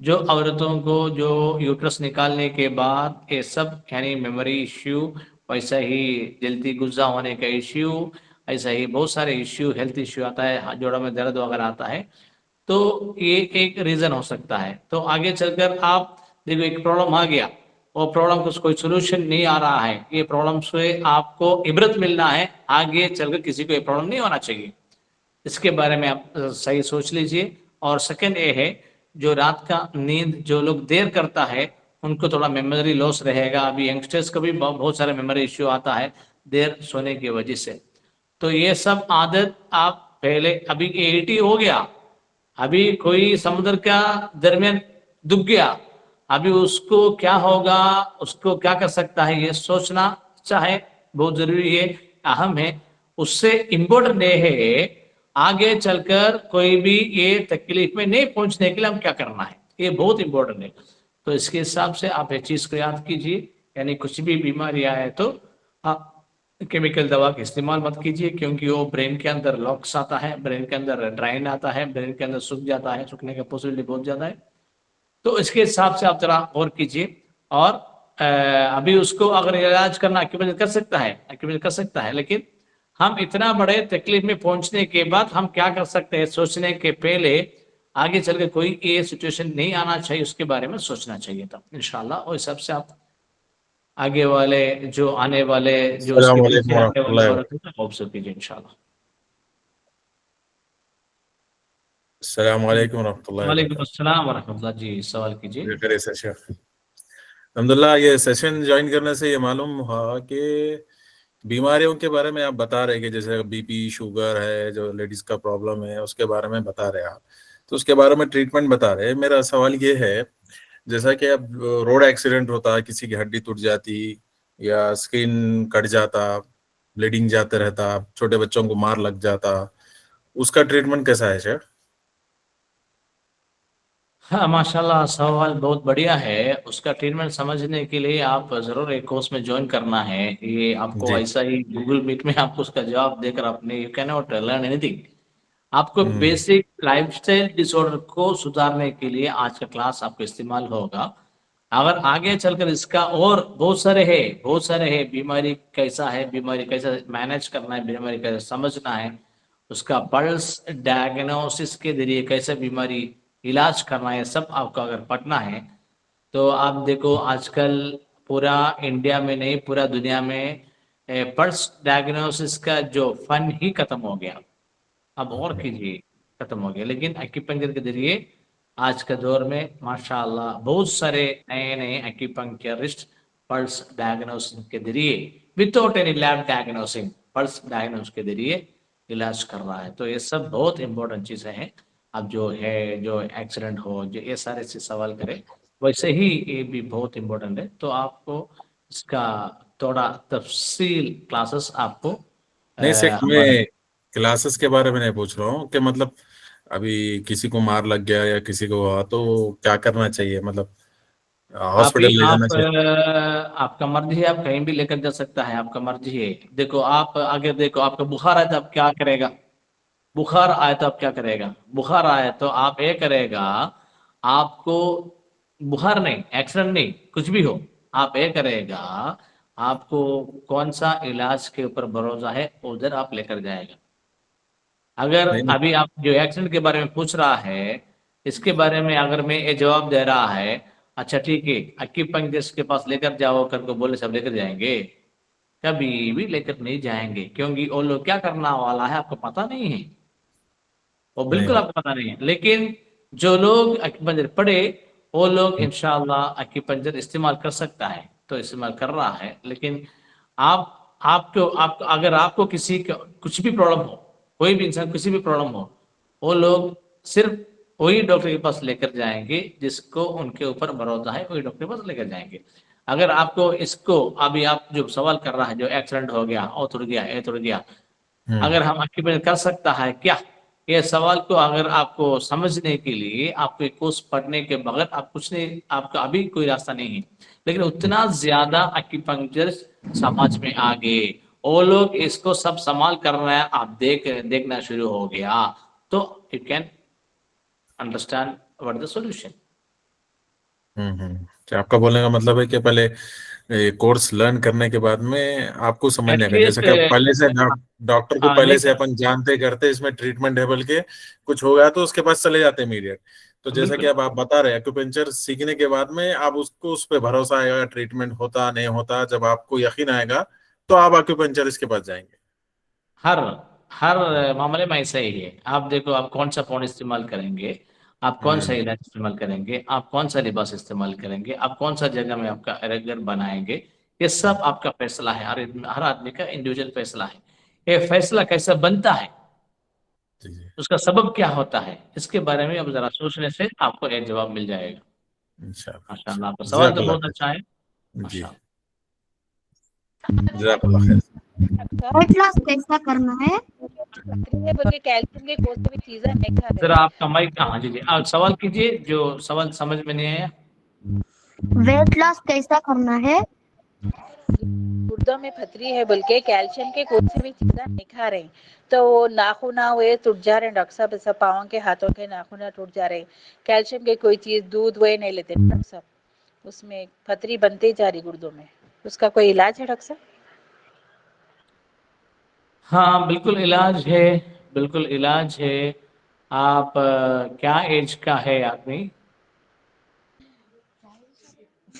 جو عورتوں کو جو یوٹرس نکالنے کے بعد یہ سب یعنی میموری ایشو, ویسا ہی جلدی غصہ ہونے کا ایشو, ایسا ہی بہت سارے ایشو, ہیلتھ ایشو آتا ہے, جوڑوں میں درد وغیرہ آتا ہے. تو یہ ایک ریزن ہو سکتا ہے. تو آگے چل کر آپ دیکھو ایک پرابلم آ گیا, وہ پرابلم کو کوئی سولوشن نہیں آ رہا ہے, یہ پرابلم سے آپ کو عبرت ملنا ہے, آگے چل کر کسی کو یہ پرابلم نہیں ہونا چاہیے. اس کے بارے میں آپ صحیح سوچ لیجئے. اور سیکنڈ یہ ہے جو رات کا نیند جو لوگ دیر کرتا ہے ان کو تھوڑا میموری لاس رہے گا. ابھی ینگسٹرز کا بھی بہت سارا میموری ایشو آتا ہے دیر سونے کی وجہ سے. تو یہ سب عادت آپ پہلے, ابھی 80 ہو گیا, ابھی کوئی سمندر کا درمیان ڈوب گیا, ابھی اس کو کیا ہوگا, اس کو کیا کر سکتا ہے, یہ سوچنا چاہے بہت ضروری ہے, اہم ہے. اس سے امپورٹنٹ یہ ہے آگے چل کر کوئی بھی یہ تکلیف میں نہیں پہنچنے کے لیے ہم کیا کرنا ہے, یہ بہت امپورٹنٹ ہے. تو اس کے حساب سے آپ یہ چیز کو یاد کیجیے, یعنی کچھ بھی بیماری آئے تو آپ کیمیکل دوا کا استعمال مت کیجیے, کیونکہ وہ برین کے اندر لاکس آتا ہے, برین کے اندر ڈرائن آتا ہے, برین کے اندر سوکھ جاتا ہے, سوکھنے کا پاسبلٹی بہت زیادہ ہے. تو اس کے حساب سے آپ ذرا غور کیجیے. اور ابھی اس کو اگر علاج کرنا ایکوپنچر کر سکتا ہے, لیکن ہم اتنا بڑے تکلیف میں پہنچنے کے بعد ہم کیا کر سکتے ہیں سوچنے کے پہلے آگے چل کے کوئی یہ سچویشن نہیں آنا چاہیے, اس کے بارے میں سوچنا چاہیے تھا انشاءاللہ. اور اس سے آپ آگے والے جو آنے والے جو اس کے السلام علیکم پیچھے آنے ورحمۃ والے اللہ عورتوں کو آبزرو کیجیے انشاءاللہ. السلام علیکم ورحمۃ اللہ وعلیکم وبرکاتہ. السلام ورحمۃ اللہ. جی سوال کیجیے. خیریت سے شیخ. الحمدللہ یہ سیشن جوائن کرنے سے یہ معلوم ہوا کہ بیماریوں کے بارے میں آپ بتا رہے کہ جیسے بی پی, شوگر ہے, جو لیڈیز کا پرابلم ہے اس کے بارے میں بتا رہے آپ, تو اس کے بارے میں ٹریٹمنٹ بتا رہے. میرا سوال یہ ہے جیسا کہ اب روڈ ایکسیڈنٹ ہوتا ہے, کسی کی ہڈی ٹوٹ جاتی یا اسکن کٹ جاتا, بلیڈنگ جاتے رہتا, چھوٹے بچوں کو مار لگ جاتا, اس کا ٹریٹمنٹ کیسا ہے شیخ؟ ہاں ماشاءاللہ سوال بہت بڑھیا ہے. اس کا ٹریٹمنٹ سمجھنے کے لیے آپ ضرور ایک کورس میں جوائن کرنا ہے. یہ آپ کو جی. ایسا ہی گوگل میٹ میں آپ کو اس کا جواب دے کر آپ نے you can not learn any thing. آپ کو بیسک لائف اسٹائل ڈس آرڈر کو سدھارنے کے لیے آج کا کلاس آپ کو استعمال ہوگا. اگر آگے چل کر اس کا اور بہت سارے ہے بیماری کیسا ہے, بیماری کیسا مینج کرنا ہے, بیماری کیسا سمجھنا ہے, اس کا پلس ڈائگنوسس کے ذریعے کیسے بیماری علاج کرنا ہے, سب آپ کو اگر پڑھنا ہے تو آپ دیکھو آج کل پورا انڈیا میں نہیں پورا دنیا میں پلس ڈائگنوسس کا جو فن ہی ختم ہو گیا. اب اور کیجیے ختم ہو گیا. لیکن ایکیپنکچر کے ذریعے آج کے دور میں ماشاء اللہ بہت سارے نئے نئے ایکیپنکچرسٹ پلس ڈائگنوسس کے ذریعے without any lab diagnosing pulse diagnosis کے ذریعے علاج کر رہا ہے. تو یہ سب بہت امپورٹنٹ چیزیں ہیں. اب جو ہے جو ایکسیڈنٹ ہو جو یہ سارے سے سوال کرے ویسے ہی یہ بھی بہت امپورٹنٹ ہے. تو آپ کو اس کا تھوڑا تفصیل کلاسز آپ کو نہیں سیکھ میں کلاسز کے بارے میں نہیں پوچھ رہا ہوں کہ مطلب ابھی کسی کو مار لگ گیا یا کسی کو ہوا تو کیا کرنا چاہیے, مطلب ہاسپٹل لے جانا چاہیے؟ آپ کا مرضی ہے, آپ کہیں بھی لے کر جا سکتا ہے, آپ کا مرضی ہے. دیکھو آپ اگر دیکھو آپ کا بخار آئے تو آپ کیا کرے گا, بخار آئے تو آپ کیا کرے گا, بخار آئے تو آپ یہ کرے گا آپ کو بخار نہیں ایکسیڈنٹ نہیں کچھ بھی ہو آپ یہ کرے گا آپ کو کون سا علاج کے اوپر بھروسہ ہے ادھر آپ لے کر جائے گا. اگر نہیں نہیں ابھی آپ جو ایکسیڈنٹ کے بارے میں پوچھ رہا ہے اس کے بارے میں اگر میں یہ جواب دے رہا ہے اچھا ٹھیک ہے ایکیپنکچرسٹ کے پاس لے کر جاؤ کر کو بولے سب لے کر جائیں گے, کبھی بھی لے کر نہیں جائیں گے, کیونکہ وہ لوگ کیا کرنا والا ہے آپ کو پتہ نہیں ہے, وہ بالکل آپ کو پتہ نہیں ہے. لیکن جو لوگ ایکیپنکچر پڑھے وہ لوگ انشاءاللہ ایکیپنکچر استعمال کر سکتا ہے تو استعمال کر رہا ہے. لیکن آپ کو اگر آپ کو کسی کا کچھ بھی پرابلم ہو کوئی بھی انسان کسی بھی پرابلم ہو وہ لوگ صرف وہی ڈاکٹر کے پاس لے کر جائیں گے جس کو ان کے اوپر بھروسہ ہے, وہی ڈاکٹر کے پاس لے کر جائیں گے. اگر آپ کو اس کو ابھی آپ جو سوال کر رہا ہے جو ایکسیڈنٹ ہو گیا او تڑ گیا اے تڑ گیا اگر ہم ایکیپنکچر کر سکتا ہے کیا, یہ سوال کو اگر آپ کو سمجھنے کے لیے آپ کو کورس پڑھنے کے بغیر آپ کچھ نہیں, آپ کا ابھی کوئی راستہ نہیں ہے. لیکن اتنا زیادہ ایکیپنکچر سماج میں آگے وہ لوگ اس کو سب سنبھال کر رہے ہیں, آپ دیکھنا شروع ہو گیا تو you can understand what the solution. آپ کا بولنے کا مطلب ہے کہ پہلے کورس لرن کرنے کے بعد میں آپ کو سمجھنے کا, جیسے کہ پہلے سے ڈاکٹر کو پہلے سے اپن جانتے کرتے اس میں ٹریٹمنٹ ہے بلکہ کچھ ہو گیا تو اس کے پاس چلے جاتے امیڈیٹ. تو جیسا کہ اب آپ بتا رہے ہیں ایکوپنچر سیکھنے کے بعد میں آپ اس کو اس پہ بھروسہ آئے گا ٹریٹمنٹ ہوتا نہیں ہوتا, جب آپ کو یقین آئے گا تو آپ ایکوپنچرسٹ کے پاس جائیں گے. ہر معاملے میں ایسا ہی ہے. آپ دیکھو آپ کون سا فون استعمال کریں گے, آپ کون سا علاج استعمال کریں گے, آپ کون سا لباس استعمال کریں گے, آپ کون سا جگہ میں آپ کا گھر بنائیں گے, یہ سب آپ کا فیصلہ ہے. ہر آدمی کا انڈیویجول فیصلہ ہے. یہ فیصلہ کیسا بنتا ہے اس کا سبب کیا ہوتا ہے اس کے بارے میں اب ذرا سوچنے سے آپ کو ایک جواب مل جائے گا. ماشاء اللہ آپ کا سوال تو بہت اچھا ہے. جی ماشاء اللہ. جزاک اللہ خیر. ویٹ لاس کیسا کرنا ہے؟ کیلشیم کے کون سی بھی چیزیں نہیں کھا ذرا آپ کا مائک ہاں جی آپ سوال کیجئے جو سوال سمجھ میں نہیں آیا. ویٹ لاس کیسا کرنا ہے؟ گردوں میں پتھری ہے بلکہ کیلشیم کے کون سی بھی چیزیں نہیں کھا رہے تو وہ ناخن ہوئے ٹوٹ جا رہے ہیں ڈاکٹر صاحب, ایسا پاؤں کے ہاتھوں کے ناخن ٹوٹ جا رہے, کیلشیم کے کوئی چیز دودھ وہ نہیں لیتے ڈاکٹر صاحب, اس میں پتھری بنتے جا رہی گردوں میں, اس کا کوئی علاج ہے ڈاکٹر صاحب؟ ہاں بالکل علاج ہے, بالکل علاج ہے. آپ کیا ایج کا ہے آدمی؟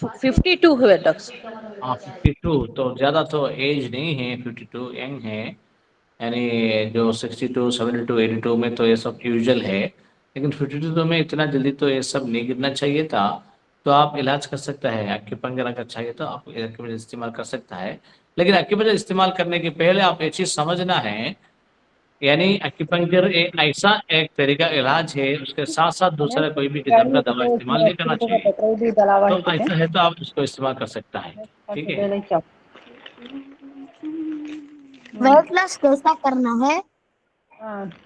52 ہوئے ڈاکٹر صاحب. 52 تو زیادہ تو ایج نہیں ہے, 52 ینگ ہے. یعنی جو 62 72 82 میں تو یہ سب یوزل ہے, لیکن 52 میں اتنا جلدی تو یہ سب نہیں گرنا چاہیے تھا. تو آپ علاج کر سکتا ہے ایکیپنکچر اگر چاہیے تو آپ استعمال کر سکتا ہے. لیکن ایکیپنکچر استعمال کرنے کے پہلے آپ یہ چیز سمجھنا ہے یعنی ایکیپنکچر ایسا ایک طریقہ علاج ہے, اس کے ساتھ ساتھ دوسرا کوئی بھی قسم کا دوا استعمال نہیں کرنا چاہیے. تو ایسا ہے تو آپ اس کو استعمال کر سکتا ہے. ٹھیک ہے. ویٹ لاس کیسا کرنا ہے؟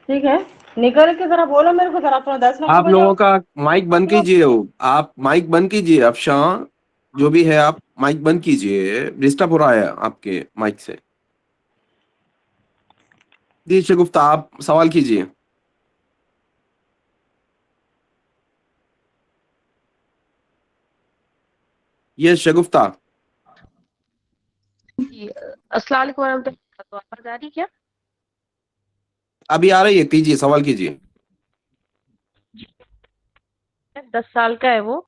ٹھیک ہے, نکل کے ذرا بولو میرے کو, ذرا اپنا 10 لاکھ آپ لوگوں کا مائک بند کیجئے, آپ مائک بند کیجئے. افشاں جو بھی ہے آپ مائک بند کیجئے, ڈسٹرب ہو رہا ہے آپ کے مائک سے. جی شگفتہ آپ سوال کیجئے. یہ شگفتہ. السلام علیکم ورحمۃ اللہ, آواز آ رہی کیا؟ ابھی آ رہی ہے, کیجئے سوال کیجئے. 10 سال کا ہے وہ,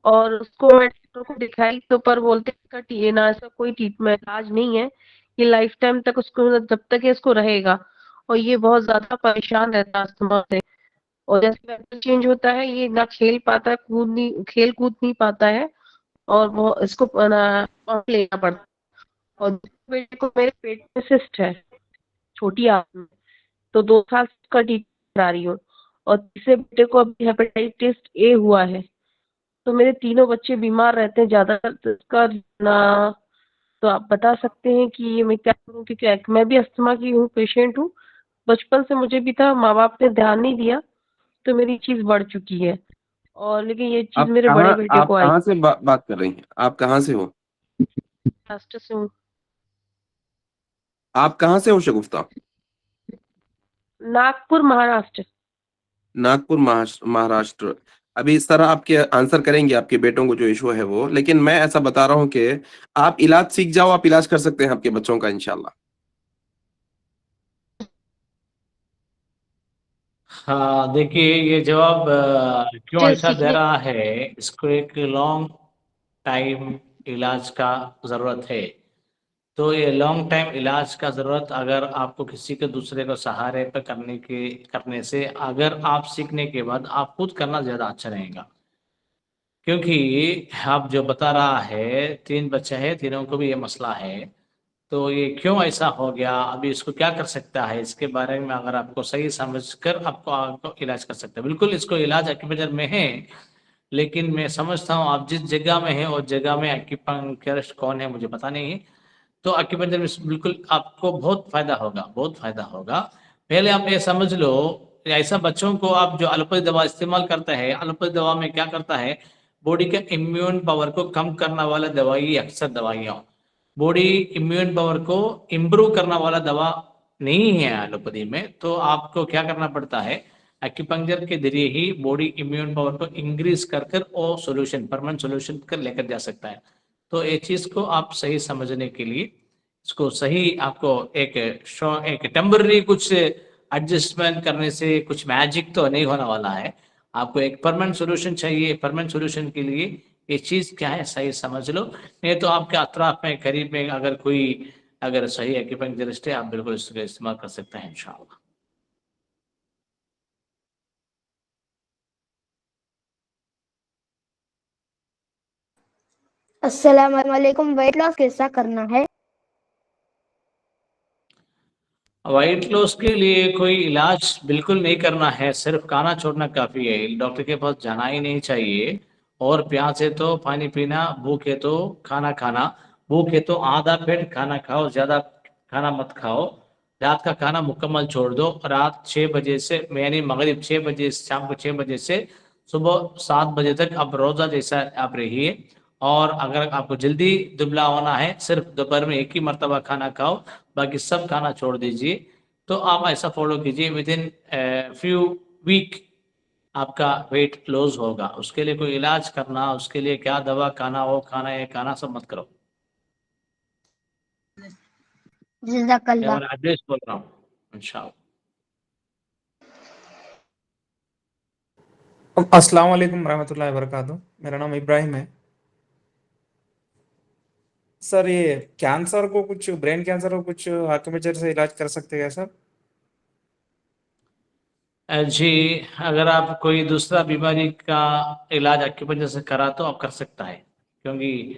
اور اس کو میں ڈاکٹر کو دکھائی تو پر بولتے اس کا ایسا کوئی ٹریٹمنٹ علاج نہیں ہے، یہ لائف ٹائم تک اس کو جب تک اس کو رہے گا، اور یہ بہت زیادہ پریشان رہتا ہے استھما سے، اور جیسے ویدر چینج ہوتا ہے یہ نہ کھیل پاتا ہے، کھیل کود نہیں پاتا ہے، اور وہ اس کو پمپ لینا پڑتا ہے۔ اور بیٹے کو میرے پیٹ میں سسٹ ہے چھوٹی آنت میں، تو 2 سال سے اس کا ٹریٹمنٹ کرا رہی ہوں، اور تیسرے بیٹے کو ابھی ہیپیٹائٹس اے ہوا ہے، تو میرے تینوں بچے بیمار رہتے ہیں زیادہ تر، تو اس کا تو آپ بتا سکتے ہیں کہ یہ میں کیا کروں، کیونکہ میں بھی استھما کی ہوں، پیشنٹ ہوں، بچپن سے مجھے بھی تھا، ماں باپ نے دھیان نہیں دیا تو میری چیز بڑھ چکی ہے، اور لیکن یہ چیز میرے بڑے بیٹے کو آپ آئی۔ کہاں سے بات کر رہی ہیں؟ آپ کہاں سے ہو؟ مہاراشٹر سے ہوں۔ آپ کہاں سے ہو شگفتہ؟ ناگپور مہاراشٹر۔ ناگپور مہاراشٹر۔ ابھی اس طرح آپ کے آنسر کریں گے آپ کے بیٹوں کو جو ایشو ہے وہ، لیکن میں ایسا بتا رہا ہوں کہ آپ علاج سیکھ جاؤ، آپ علاج کر سکتے ہیں آپ کے بچوں کا انشاءاللہ۔ ہاں دیکھیے یہ جواب کیوں ایسا دے سیکھنے رہا ہے، اس کو ایک لانگ ٹائم علاج کا ضرورت ہے۔ تو یہ لانگ ٹائم علاج کا ضرورت اگر آپ کو کسی کے دوسرے کو سہارے پہ کرنے سے، اگر آپ سیکھنے کے بعد آپ خود کرنا زیادہ اچھا رہے گا، کیونکہ آپ جو بتا رہا ہے 3 بچے ہیں، تینوں کو بھی یہ مسئلہ ہے، تو یہ کیوں ایسا ہو گیا، ابھی اس کو کیا کر سکتا ہے، اس کے بارے میں اگر آپ کو صحیح سمجھ کر آپ کو علاج کر سکتے ہیں۔ بالکل اس کو علاج ایکیپنکچر میں ہے، لیکن میں سمجھتا ہوں آپ جس جگہ میں ہیں اور جگہ میں ایکیپنکچرسٹ کون ہے مجھے پتہ نہیں ہے، تو ایکیپنکچر میں بالکل آپ کو بہت فائدہ ہوگا، بہت فائدہ ہوگا۔ پہلے آپ یہ سمجھ لو، ایسا بچوں کو آپ جو الوپیتھی دوا استعمال کرتا ہے، الوپیتھی دوا میں کیا کرتا ہے، باڈی کے امیون پاور کو کم کرنے والا دوائی اکثر دوائیاں، باڈی امیون پاور کو امپروو کرنے والا دوا نہیں ہے الوپیتھی میں، تو آپ کو کیا کرنا پڑتا ہے، ایکیپنکچر کے ذریعے ہی باڈی امیون پاور کو انکریز کر اور سولوشن پرماننٹ سولوشن کر لے کر جا سکتا ہے۔ تو یہ چیز کو آپ صحیح سمجھنے کے لیے اس کو صحیح آپ کو ایک ٹیمپرری کچھ ایڈجسٹمنٹ کرنے سے کچھ میجک تو نہیں ہونے والا ہے، آپ کو ایک پرماننٹ سولوشن چاہیے۔ پرماننٹ سولوشن کے لیے یہ چیز کیا ہے صحیح سمجھ لو، نہیں تو آپ کے اطراف میں قریب میں اگر کوئی صحیح ایکیپنکچرسٹ ہے، آپ بالکل اس کا استعمال کر سکتے ہیں انشاءاللہ۔ السلام علیکم، ویٹ لاس کیسا کرنا ہے؟ وائٹ لاس کے لیے کوئی علاج بالکل نہیں کرنا ہے، صرف کھانا چھوڑنا کافی ہے، ڈاکٹر کے پاس جانا ہی نہیں چاہیے، اور پیاس ہے تو پانی پینا، بھوک ہے تو کھانا کھانا، بھوک ہے تو آدھا پیٹ کھانا کھاؤ، زیادہ کھانا مت کھاؤ، رات کا کھانا مکمل چھوڑ دو، رات 6 بجے سے یعنی مغرب 6 بجے، شام کو 6 بجے سے صبح 7 بجے تک آپ روزہ جیسا آپ رہیے، اور اگر آپ کو جلدی دبلا ہونا ہے صرف دوپہر میں ایک ہی مرتبہ کھانا کھاؤ، باقی سب کھانا چھوڑ دیجیے، تو آپ ایسا فالو کیجیے، ود ان فیو ویک آپ کا ویٹ لوز ہوگا۔ اس کے لیے کوئی علاج کرنا، اس کے لیے کیا دوا کھانا، وہ کھانا یہ کھانا سب مت کرو، جزاک میں اللہ۔ ایڈریس بول رہا ہوں انشاءاللہ۔ السلام علیکم ورحمۃ اللہ وبرکاتہ، میرا نام ابراہیم ہے سر۔ یہ کینسر کو کچھ برین کینسر کو کچھ ایکوپنکچر سے علاج کر سکتے ہیں سر؟ جی، اگر آپ کوئی دوسرا بیماری کا علاج ایکوپنکچر سے کرا تو آپ کر سکتا ہے، کیونکہ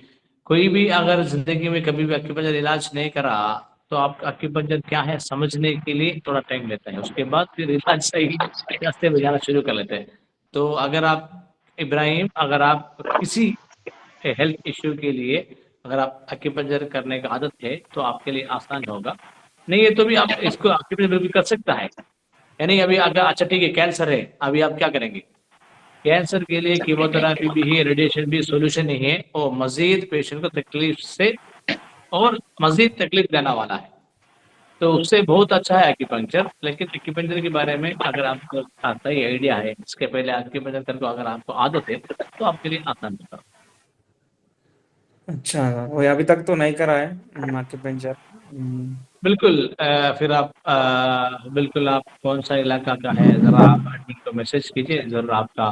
کوئی بھی اگر زندگی میں کبھی بھی ایکوپنکچر علاج نہیں کرا تو آپ ایکوپنکچر کیا ہے سمجھنے کے لیے تھوڑا ٹائم لیتا ہے، اس کے بعد پھر علاج صحیح راستے میں جانا شروع کر لیتے ہیں۔ تو اگر آپ ابراہیم، اگر آپ کسی ہیلتھ ایشو کے لیے اگر آپ ایکوپنکچر کرنے کا عادت ہے تو آپ کے لیے آسان ہوگا، نہیں ہے تو بھی آپ اس کو ایکوپنکچر بالکل کر سکتا ہے، یعنی ابھی اگر اچھا ٹھیک ہے کینسر ہے، ابھی آپ کیا کریں گے، کینسر کے لیے کیموتھراپی بھی ہے، ریڈیشن بھی سولوشن نہیں ہے، اور مزید پیشنٹ کو تکلیف سے اور مزید تکلیف دینا والا ہے، تو اس سے بہت اچھا ہے ایکوپنکچر۔ لیکن ایکوپنکچر کے بارے میں اگر آپ کو صحیح آئیڈیا ہے، اس کے پہلے ایکوپنکچر کو اگر آپ کو عادت ہے تو آپ کے لیے آسان ہوگا۔ اچھا، وہ ابھی تک تو نہیں کرا ہے ایکوپنکچر۔ بالکل پھر آپ بالکل آپ کون سا علاقہ کا ہے ذرا آپ ایڈمن کو میسج کیجیے، ضرور آپ کا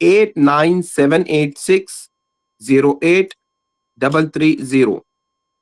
8978608330।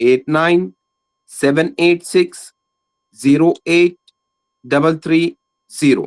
8978608330।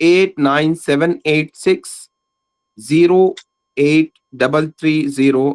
8978608330।